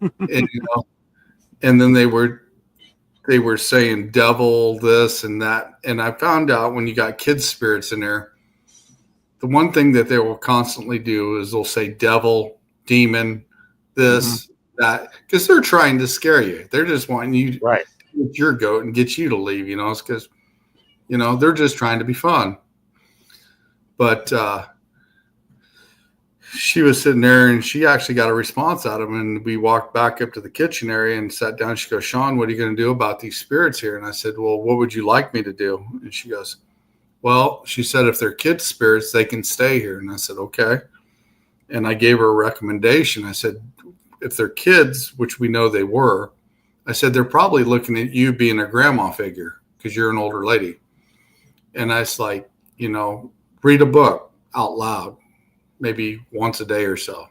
And and then they were saying devil, this and that. And I found out when you got kids' spirits in there, the one thing that they will constantly do is they'll say devil, demon, this, that, because they're trying to scare you. They're just wanting you to get your goat and get you to leave, it's because, they're just trying to be fun. But she was sitting there, and she actually got a response out of him. And we walked back up to the kitchen area and sat down. She goes, "Shawn, what are you going to do about these spirits here?" And I said, "Well, what would you like me to do?" And she goes, "Well," she said, "if they're kids' spirits, they can stay here." And I said, "Okay." And I gave her a recommendation. I said, "If they're kids," which we know they were, I said, "they're probably looking at you being a grandma figure because you're an older lady." And I was like, read a book out loud, maybe once a day or so.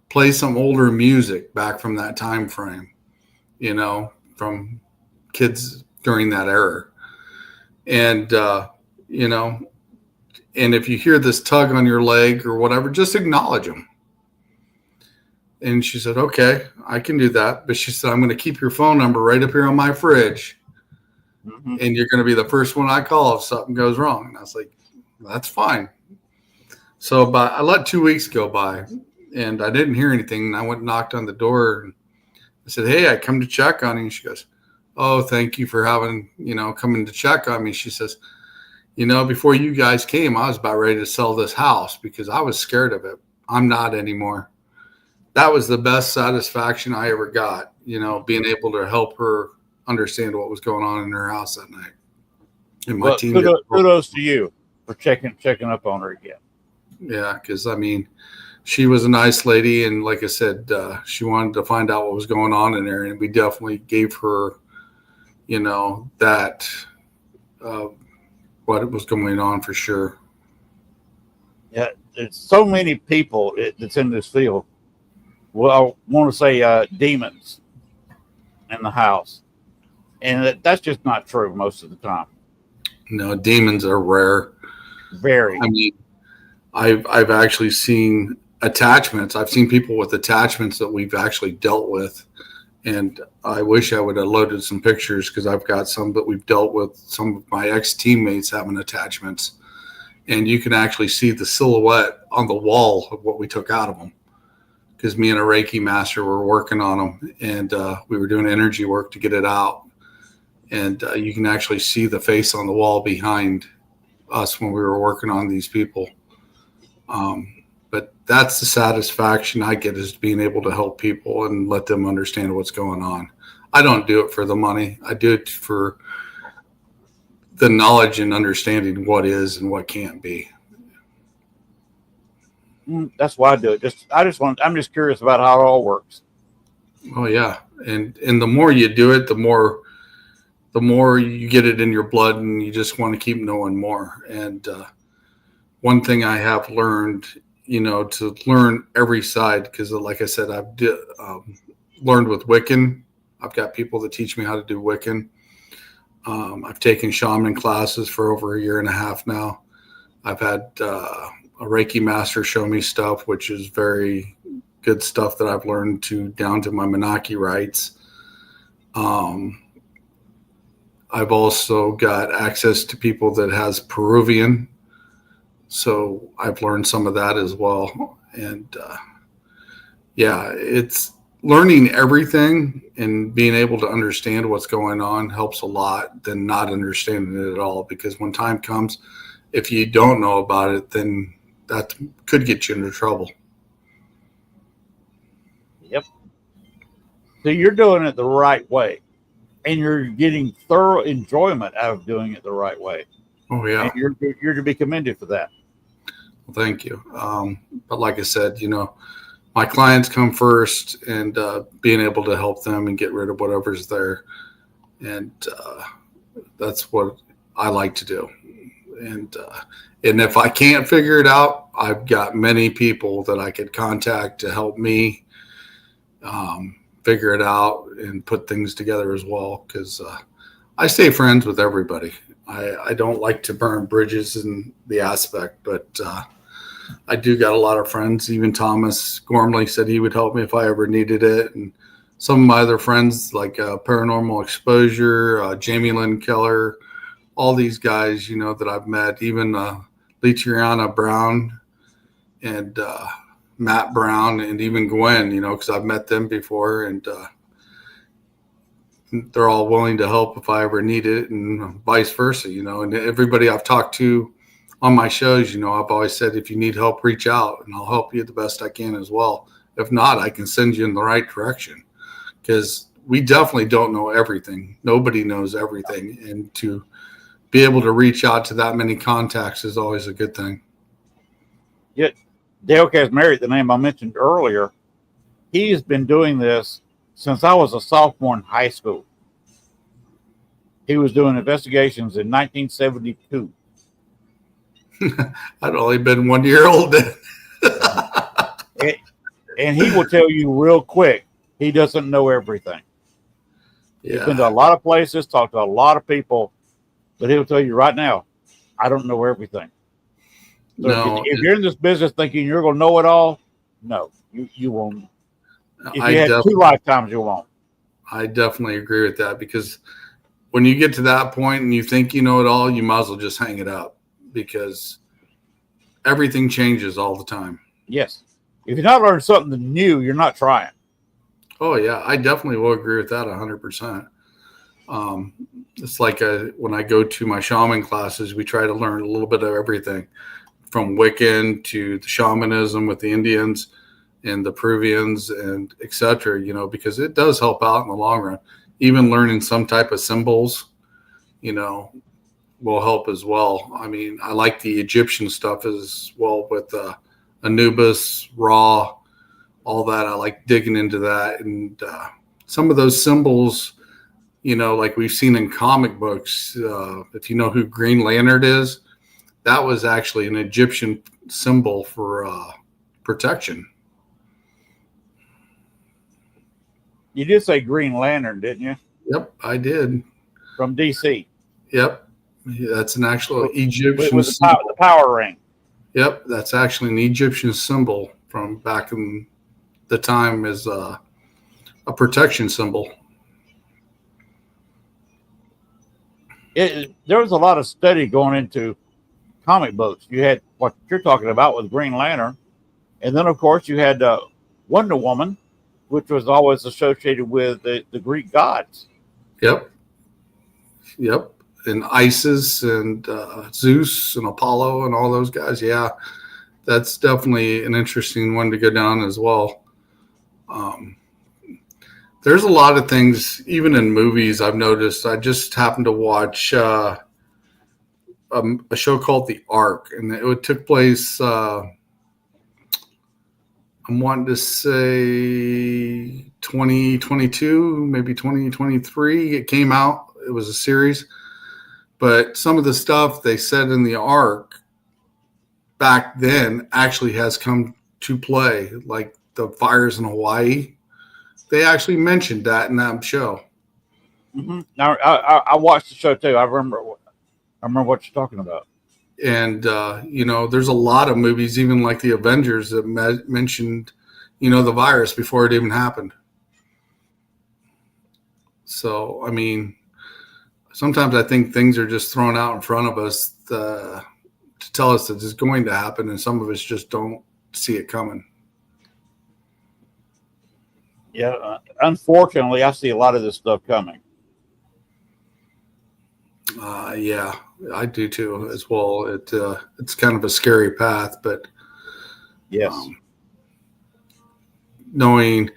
Play some older music back from that time frame, from kids during that era. And, and if you hear this tug on your leg or whatever, just acknowledge them. And she said, "Okay, I can do that." But she said, "I'm going to keep your phone number right up here on my fridge. And you're going to be the first one I call if something goes wrong." And I was like, "That's fine." So I let 2 weeks go by, and I didn't hear anything. And I went and knocked on the door, and I said, "Hey, I come to check on you." And she goes, "Oh, thank you for having, coming to check on me." She says, "Before you guys came, I was about ready to sell this house because I was scared of it. I'm not anymore." That was the best satisfaction I ever got, being able to help her understand what was going on in her house that night. And my team kudos to you for checking up on her again. Yeah, because she was a nice lady, and like I said, she wanted to find out what was going on in there, and we definitely gave her, that what was going on for sure. Yeah, there's so many people that's in this field. Well, I want to say demons in the house, and that's just not true most of the time. No, demons are rare. Very. I've actually seen attachments. I've seen people with attachments that we've actually dealt with. And I wish I would have loaded some pictures because I've got some that we've dealt with. Some of my ex-teammates having attachments. And you can actually see the silhouette on the wall of what we took out of them. Because me and a Reiki master were working on them. And we were doing energy work to get it out. And you can actually see the face on the wall behind us when we were working on these people. But that's the satisfaction I get, is being able to help people and let them understand what's going on. I don't do it for the money. I do it for the knowledge and understanding what is and what can't be. That's why I do it. I'm just curious about how it all works. Oh yeah. And the more you do it, the more you get it in your blood, and you just want to keep knowing more. And one thing I have learned to learn every side. Because like I said, I've learned with Wiccan. I've got people that teach me how to do Wiccan. I've taken shaman classes for over 1.5 years now. I've had a Reiki master show me stuff, which is very good stuff that I've learned down to my Menaki rites. I've also got access to people that has Peruvian. So I've learned some of that as well. And it's learning everything and being able to understand what's going on helps a lot than not understanding it at all. Because when time comes, if you don't know about it, then that could get you into trouble. Yep. So you're doing it the right way, and you're getting thorough enjoyment out of doing it the right way. Oh yeah. And you're to be commended for that. Well, thank you. But like I said, my clients come first, and being able to help them and get rid of whatever's there. And that's what I like to do. And if I can't figure it out, I've got many people that I could contact to help me figure it out and put things together as well. Because I stay friends with everybody. I don't like to burn bridges in the aspect, but I do got a lot of friends. Even Thomas Gormley said he would help me if I ever needed it. And some of my other friends like Paranormal Exposure, Jamie Lynn Keller, all these guys, that I've met, even Letriana Brown and Matt Brown, and even Gwen, because I've met them before, and they're all willing to help if I ever need it, and vice versa, and everybody I've talked to on my shows, I've always said, if you need help, reach out and I'll help you the best I can as well. If not, I can send you in the right direction, because we definitely don't know everything. Nobody knows everything. And to be able to reach out to that many contacts is always a good thing. Yet Dale Casmerick, the name I mentioned earlier, he's been doing this since I was a sophomore in high school. He was doing investigations in 1972. I'd only been 1 year old then. And he will tell you real quick, he doesn't know everything. Yeah. He's been to a lot of places, talked to a lot of people, but he'll tell you right now, I don't know everything. So No, if you're in this business thinking you're going to know it all, no, you won't. If you had 2 lifetimes, you won't. I definitely agree with that, because when you get to that point and you think you know it all, you might as well just hang it up, because everything changes all the time. Yes. If you're not learning something new, you're not trying. Oh, yeah. I definitely will agree with that 100%. It's like when I go to my shaman classes, we try to learn a little bit of everything, from Wiccan to the shamanism with the Indians and the Peruvians and et cetera, because it does help out in the long run. Even learning some type of symbols, will help as well. I mean, I like the Egyptian stuff as well with Anubis, Ra, all that. I like digging into that. And some of those symbols, like we've seen in comic books, if you know who Green Lantern is, that was actually an Egyptian symbol for protection. You did say Green Lantern, didn't you? Yep, I did. From DC. Yep. That's an actual Egyptian with the power ring. Yep, that's actually an Egyptian symbol from back in the time as a protection symbol. There was a lot of study going into comic books. You had what you're talking about with Green Lantern, and then of course you had Wonder Woman, which was always associated with the Greek gods. Yep. And Isis and Zeus and Apollo and all those guys. Yeah, that's definitely an interesting one to go down as well. There's a lot of things, even in movies, I've noticed. I just happened to watch a show called The Ark, and it took place, I'm wanting to say 2022, maybe 2023. It came out. It was a series. But some of the stuff they said in The Ark back then actually has come to play, like the fires in Hawaii. They actually mentioned that in that show. Mm-hmm. Now, I watched the show too. I remember what you're talking about. And, there's a lot of movies, even like the Avengers, that mentioned, the virus before it even happened. So, I mean, sometimes I think things are just thrown out in front of us to tell us that it's going to happen, and some of us just don't see it coming. Yeah, unfortunately, I see a lot of this stuff coming. Yeah, I do too as well. It's kind of a scary path, but yes, knowing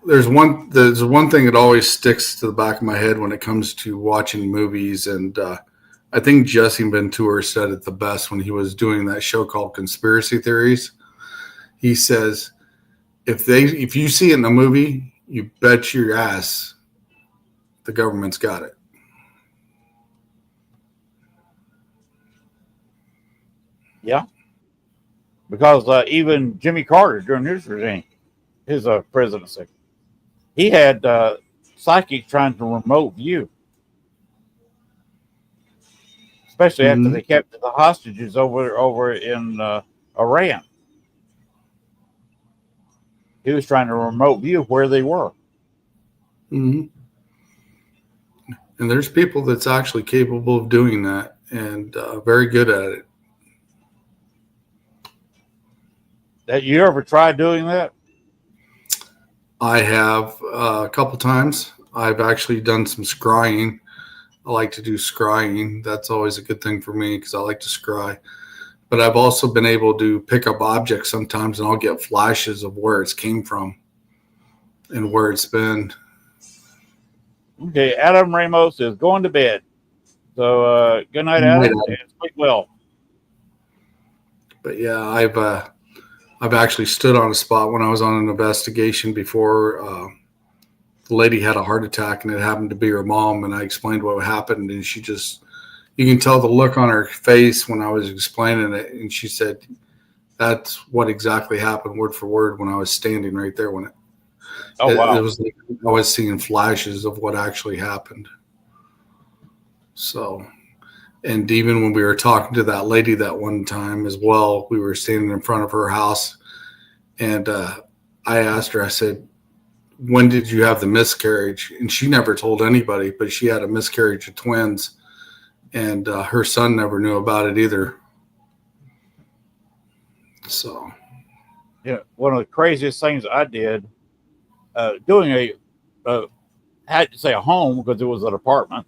there's one thing that always sticks to the back of my head when it comes to watching movies, and I think Jesse Ventura said it the best when he was doing that show called Conspiracy Theories. He says, if you see it in a movie, you bet your ass the government's got it. Yeah, because even Jimmy Carter during his regime, his presidency, he had psychics trying to remote view, especially after they kept the hostages over in Iran. He was trying to remote view where they were. Mm-hmm. And there's people that's actually capable of doing that and very good at it. That you ever tried doing that? I have a couple times. I've actually done some scrying. I like to do scrying. That's always a good thing for me because I like to scry. But I've also been able to pick up objects sometimes, and I'll get flashes of where it's came from and where it's been. Okay, Adam Ramos is going to bed. So good night, Adam, and sleep well. But yeah, I've actually stood on a spot when I was on an investigation before. The lady had a heart attack, and it happened to be her mom. And I explained what happened, and you can tell the look on her face when I was explaining it. And she said, "That's what exactly happened, word for word, when I was standing right there when it." Oh, wow. It was like I was seeing flashes of what actually happened. So, and even when we were talking to that lady that one time as well, we were standing in front of her house, and I asked her, I said, "When did you have the miscarriage?" And she never told anybody, but she had a miscarriage of twins, and her son never knew about it either. So, yeah, one of the craziest things I did, doing I had to say a home because it was an apartment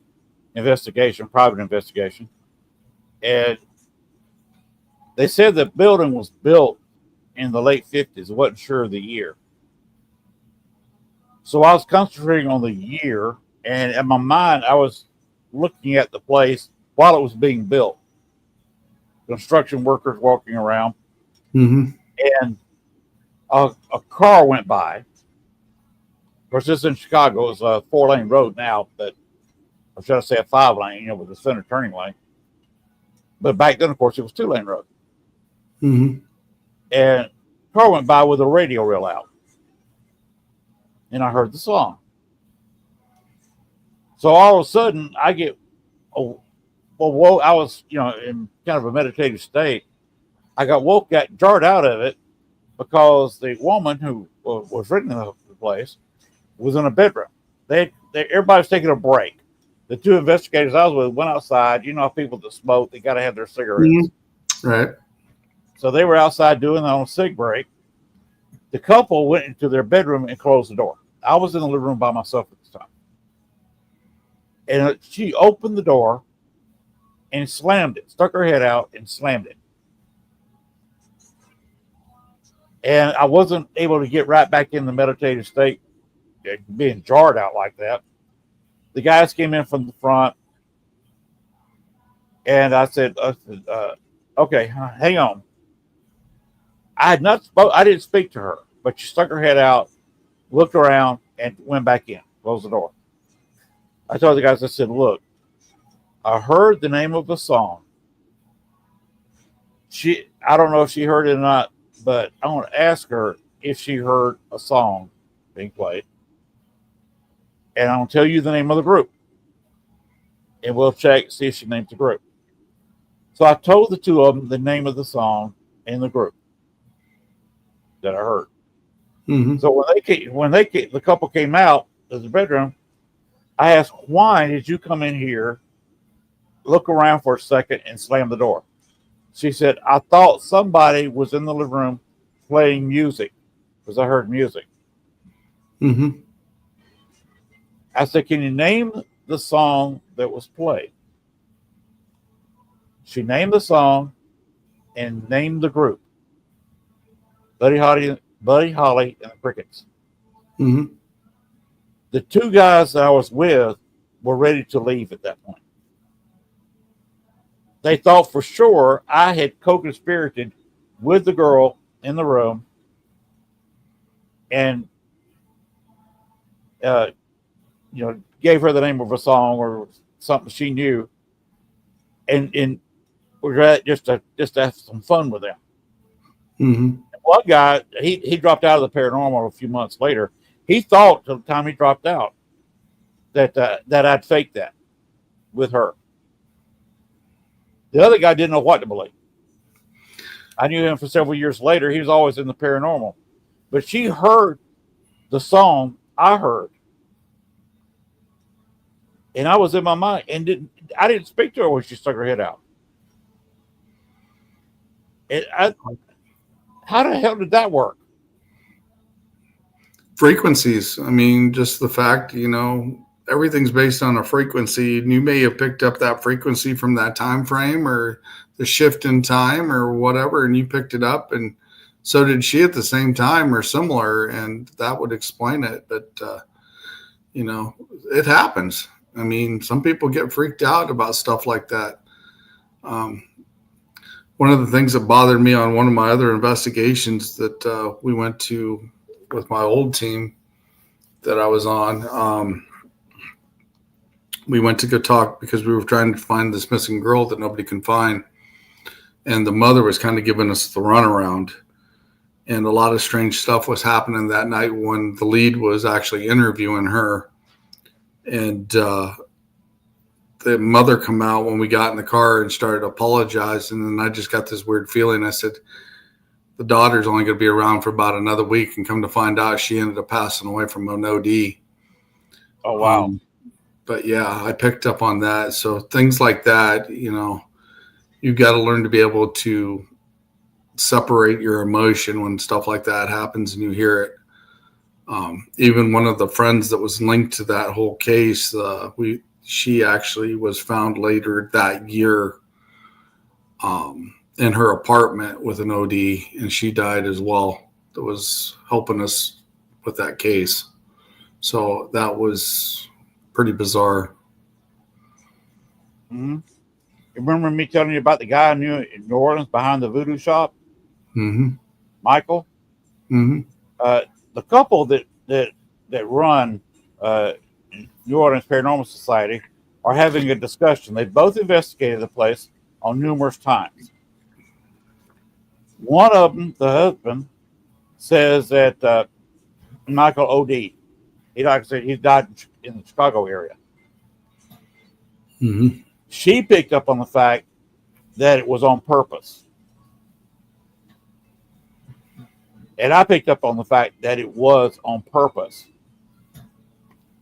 investigation, private investigation, and they said the building was built in the late 50s. I wasn't sure of the year. So I was concentrating on the year, and in my mind, I was looking at the place while it was being built. Construction workers walking around, and a car went by. Of course, this is in Chicago. It's a 4-lane road now, but or should I say a 5-lane, with the center turning lane. But back then, of course, it was 2-lane road. And the car went by with the radio real loud. And I heard the song. So all of a sudden, I get, I was, in kind of a meditative state. I got jarred out of it because the woman who was renting the place was in a bedroom. Everybody was taking a break. The 2 investigators I was with went outside. You know how people that smoke, they got to have their cigarettes. Right. So they were outside doing their own cig break. The couple went into their bedroom and closed the door. I was in the living room by myself at the time. And she opened the door and slammed it, stuck her head out and slammed it. And I wasn't able to get right back in the meditative state, being jarred out like that. The guys came in from the front, and I said, okay, hang on. I didn't speak to her, but she stuck her head out, looked around, and went back in, closed the door. I told the guys, I said, look, I heard the name of the song. I don't know if she heard it or not, but I want to ask her if she heard a song being played. And I'll tell you the name of the group. And we'll check, see if she named the group. So I told the two of them the name of the song and the group that I heard. Mm-hmm. So the couple came out of the bedroom, I asked, why did you come in here, look around for a second, and slam the door? She said, I thought somebody was in the living room playing music because I heard music. Mm-hmm. I said, can you name the song that was played? She named the song and named the group. Buddy Holly and the Crickets. Mm-hmm. The two guys that I was with were ready to leave at that point. They thought for sure I had co-conspirated with the girl in the room and gave her the name of a song or something she knew, and we're just to have some fun with them. Mm-hmm. One guy, he dropped out of the paranormal a few months later. He thought till the time he dropped out that I'd faked that with her. The other guy didn't know what to believe. I knew him for several years later. He was always in the paranormal, but she heard the song I heard. And I was in my mind and I didn't speak to her when she stuck her head out. How the hell did that work? Frequencies. I mean, just the fact, everything's based on a frequency. And you may have picked up that frequency from that time frame or the shift in time or whatever, and you picked it up, and so did she at the same time or similar, and that would explain it. But it happens. I mean, some people get freaked out about stuff like that. One of the things that bothered me on one of my other investigations that we went to with my old team that I was on, we went to go talk because we were trying to find this missing girl that nobody can find. And the mother was kind of giving us the runaround. And a lot of strange stuff was happening that night when the lead was actually interviewing her. And the mother come out when we got in the car and started apologizing. And I just got this weird feeling. I said, the daughter's only going to be around for about another week, and come to find out she ended up passing away from an OD. Oh, wow. But yeah, I picked up on that. So things like that, you've got to learn to be able to separate your emotion when stuff like that happens and you hear it. Even one of the friends that was linked to that whole case, she actually was found later that year in her apartment with an OD, and she died as well. That was helping us with that case. So that was pretty bizarre. Mm-hmm. You remember me telling you about the guy in New Orleans behind the voodoo shop? Mm-hmm. Michael? Mm-hmm. The couple that run New Orleans Paranormal Society are having a discussion. They both investigated the place on numerous times. One of them, the husband, says that Michael OD. Like I said, he died in the Chicago area. Mm-hmm. She picked up on the fact that it was on purpose. And I picked up on the fact that it was on purpose.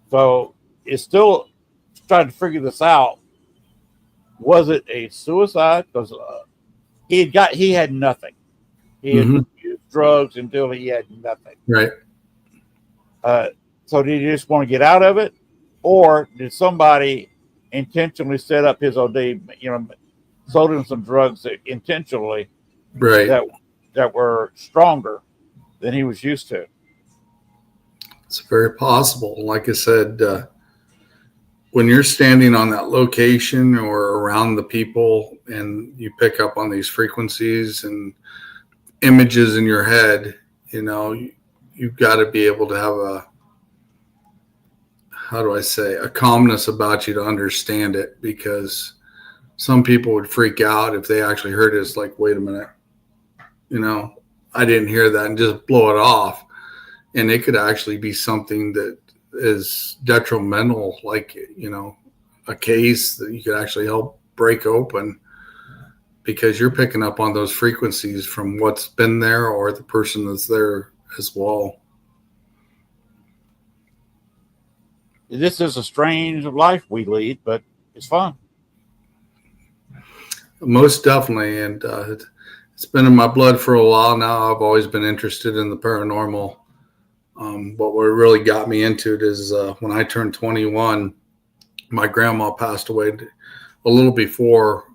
So it's still trying to figure this out. Was it a suicide? Because he had nothing. He had used drugs until he had nothing. Right. So did he just want to get out of it, or did somebody intentionally set up his OD? Sold him some drugs that intentionally, right, that were stronger than he was used to. It's very possible. Like I said, when you're standing on that location or around the people, and you pick up on these frequencies and images in your head, you've got to be able to have a calmness about you to understand it, because some people would freak out if they actually heard it. It's like, wait a minute, I didn't hear that, and just blow it off. And it could actually be something that is detrimental, like, a case that you could actually help break open, because you're picking up on those frequencies from what's been there or the person that's there as well. This is a strange life we lead, but it's fun. Most definitely. And it's been in my blood for a while now. I've always been interested in the paranormal. But what really got me into it is when I turned 21, my grandma passed away a little before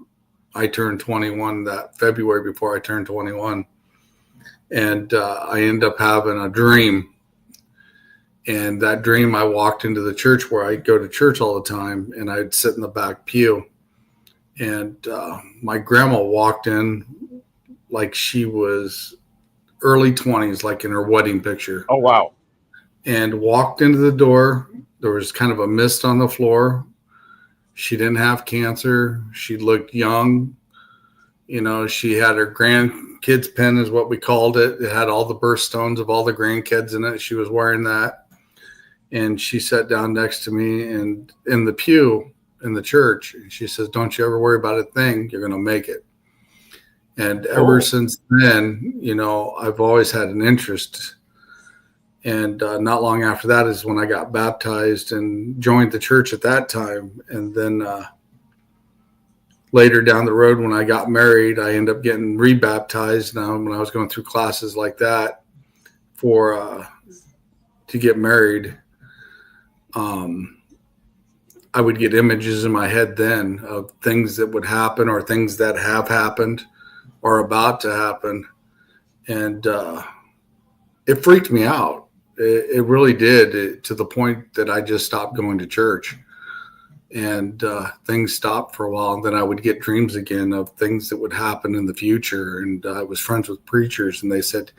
I turned 21, that February before I turned 21. And I ended up having a dream. And that dream, I walked into the church where I go to church all the time, and I'd sit in the back pew. And my grandma walked in like she was early 20s, like in her wedding picture. Oh, wow. And walked into the door. There was kind of a mist on the floor. She didn't have cancer. She looked young. She had her grandkids pen, is what we called it. It had all the birthstones of all the grandkids in it. She was wearing that. And she sat down next to me and in the pew in the church. And she says, "Don't you ever worry about a thing. You're going to make it." And ever since then, I've always had an interest. And not long after that is when I got baptized and joined the church at that time. And then later down the road, when I got married, I ended up getting rebaptized. Now, when I was going through classes like that to get married, I would get images in my head then of things that would happen or things that have happened or about to happen. And it freaked me out. It really did, to the point that I just stopped going to church. And things stopped for a while. And then I would get dreams again of things that would happen in the future. And I was friends with preachers, and they said,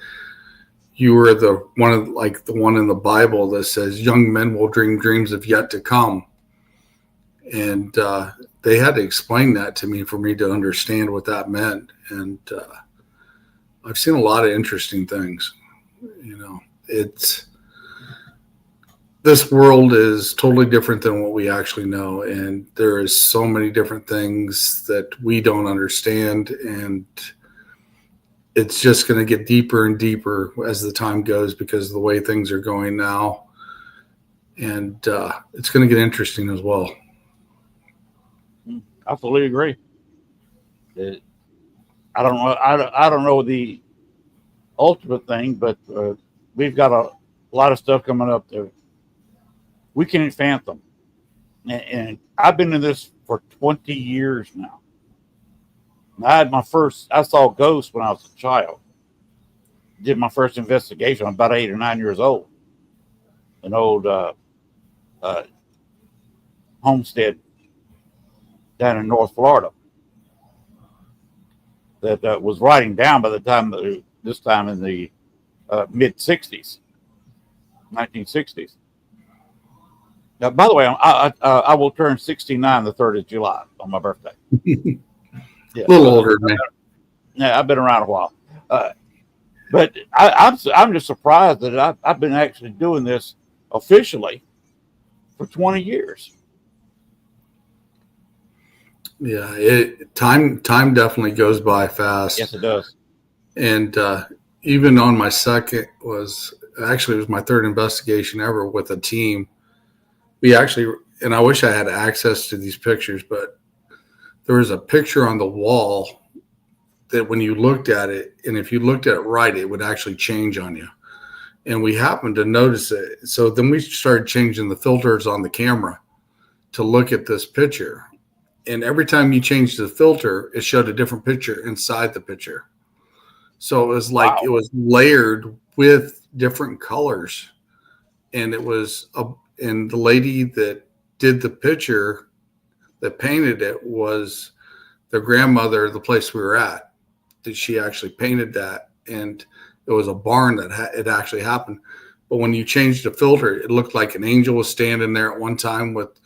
"You were the one in the Bible that says young men will dream dreams of yet to come." And they had to explain that to me for me to understand what that meant. And I've seen a lot of interesting things. This world is totally different than what we actually know. And there is so many different things that we don't understand. And it's just going to get deeper and deeper as the time goes because of the way things are going now. And it's going to get interesting as well. I fully agree. I don't know. I don't know the ultimate thing, but we've got a lot of stuff coming up there. We can't fathom. And I've been in this for 20 years now. I saw ghosts when I was a child. Did my first investigation. I'm about 8 or 9 years old. An old homestead down in North Florida that was writing down by the time this time in the mid 60s, 1960s. Now, by the way, I will turn 69 the 3rd of July on my birthday. Yeah, a little older than me. Yeah, I've been around a while. But I'm just surprised that I've been actually doing this officially for 20 years. Yeah, time definitely goes by fast. Yes, it does. And even on my second it was my third investigation ever with a team. And I wish I had access to these pictures, but there was a picture on the wall that when you looked at it, and if you looked at it right, it would actually change on you. And we happened to notice it. So then we started changing the filters on the camera to look at this picture. And every time you changed the filter, it showed a different picture inside the picture. So it was like It was layered with different colors. And it was and the lady that did the picture, that painted it, was the grandmother of the place we were at. That she actually painted that, and it was a barn that it actually happened. But when you changed the filter, it looked like an angel was standing there at one time with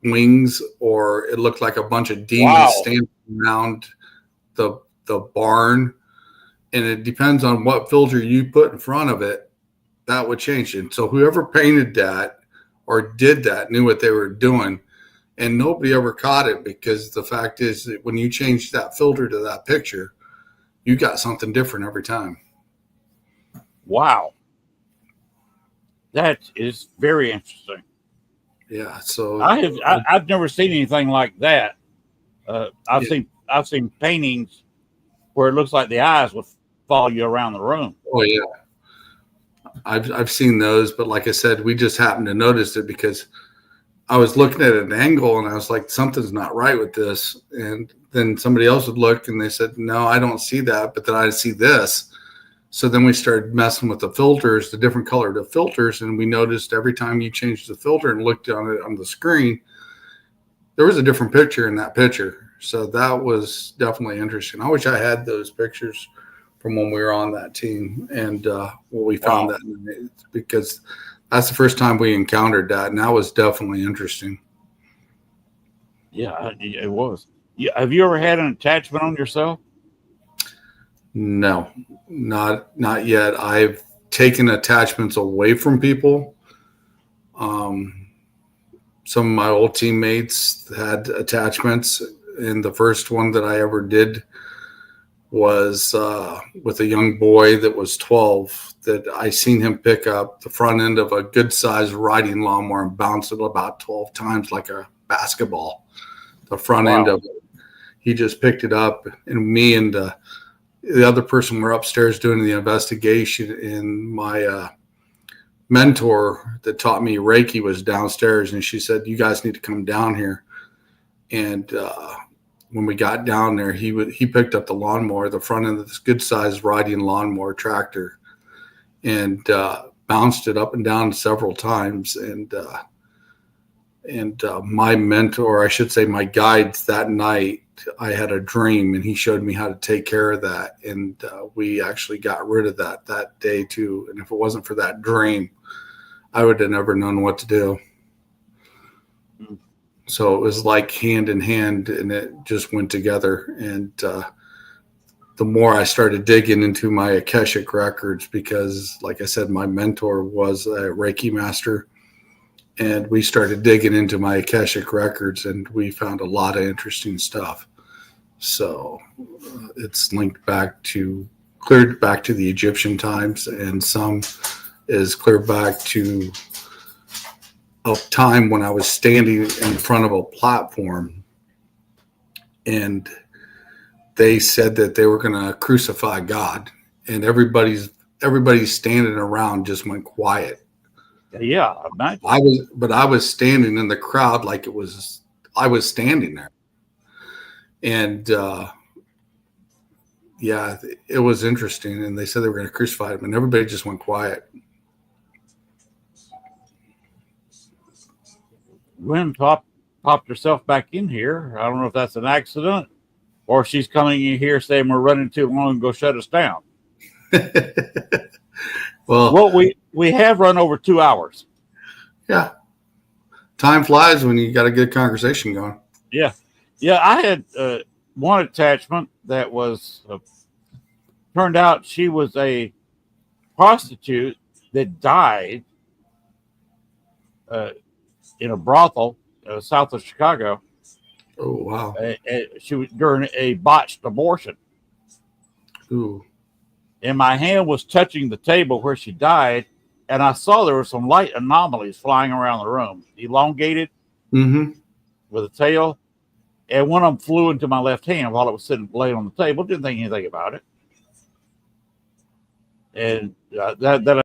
wings, or it looked like a bunch of demons Wow. standing around the barn. And it depends on what filter you put in front of it, that would change it. So whoever painted that or did that knew what they were doing, and nobody ever caught it, because the fact is that when you change that filter to that picture, you got something different every time. Wow. That is very interesting. Yeah. So I've never seen anything like that. I've seen paintings where it looks like the eyes would follow you around the room. Oh yeah. I've seen those, but like I said, we just happened to notice it because I was looking at an angle and I was like, something's not right with this. And then somebody else would look and they said, no, I don't see that, but then I see this. So then we started messing with the filters, the different colored filters, and we noticed every time you changed the filter and looked on it on the screen, there was a different picture in that picture. So that was definitely interesting. I wish I had those pictures from when we were on that team, and we found that, because that's the first time we encountered that, and that was definitely interesting. Yeah, it was. Yeah, have you ever had an attachment on yourself? No, not yet. I've taken attachments away from people. Some of my old teammates had attachments, and the first one that I ever did was with a young boy that was 12, that I seen him pick up the front end of a good sized riding lawnmower and bounce it about 12 times like a basketball. The front end of it. He just picked it up, and me and the other person were upstairs doing the investigation, and my mentor that taught me Reiki was downstairs, and she said, you guys need to come down here. And when we got down there, he picked up the lawnmower, the front end of this good sized riding lawnmower tractor, and bounced it up and down several times. And my mentor, I should say my guides, that night, I had a dream, and he showed me how to take care of that. And we actually got rid of that day too. And if it wasn't for that dream, I would have never known what to do. So it was like hand in hand, and it just went together. And the more I started digging into my Akashic records, because like I said, my mentor was a Reiki master, and we started digging into my Akashic records, and we found a lot of interesting stuff. So it's cleared back to the Egyptian times, and some is cleared back to a time when I was standing in front of a platform, and they said that they were going to crucify God, and everybody's standing around just went quiet. Yeah, imagine. I was standing in the crowd like I was standing there. And it was interesting. And they said they were going to crucify him, and everybody just went quiet. Gwen popped herself back in here. I don't know if that's an accident or she's coming in here saying we're running too long and go shut us down. Well, we have run over 2 hours. Yeah. Time flies when you got a good conversation going. Yeah. Yeah, I had one attachment that was turned out she was a prostitute that died in a brothel south of Chicago. Oh, wow. She was during a botched abortion. Ooh. And my hand was touching the table where she died, and I saw there were some light anomalies flying around the room, elongated with a tail. And one of them flew into my left hand while it was laying on the table. Didn't think anything about it. And that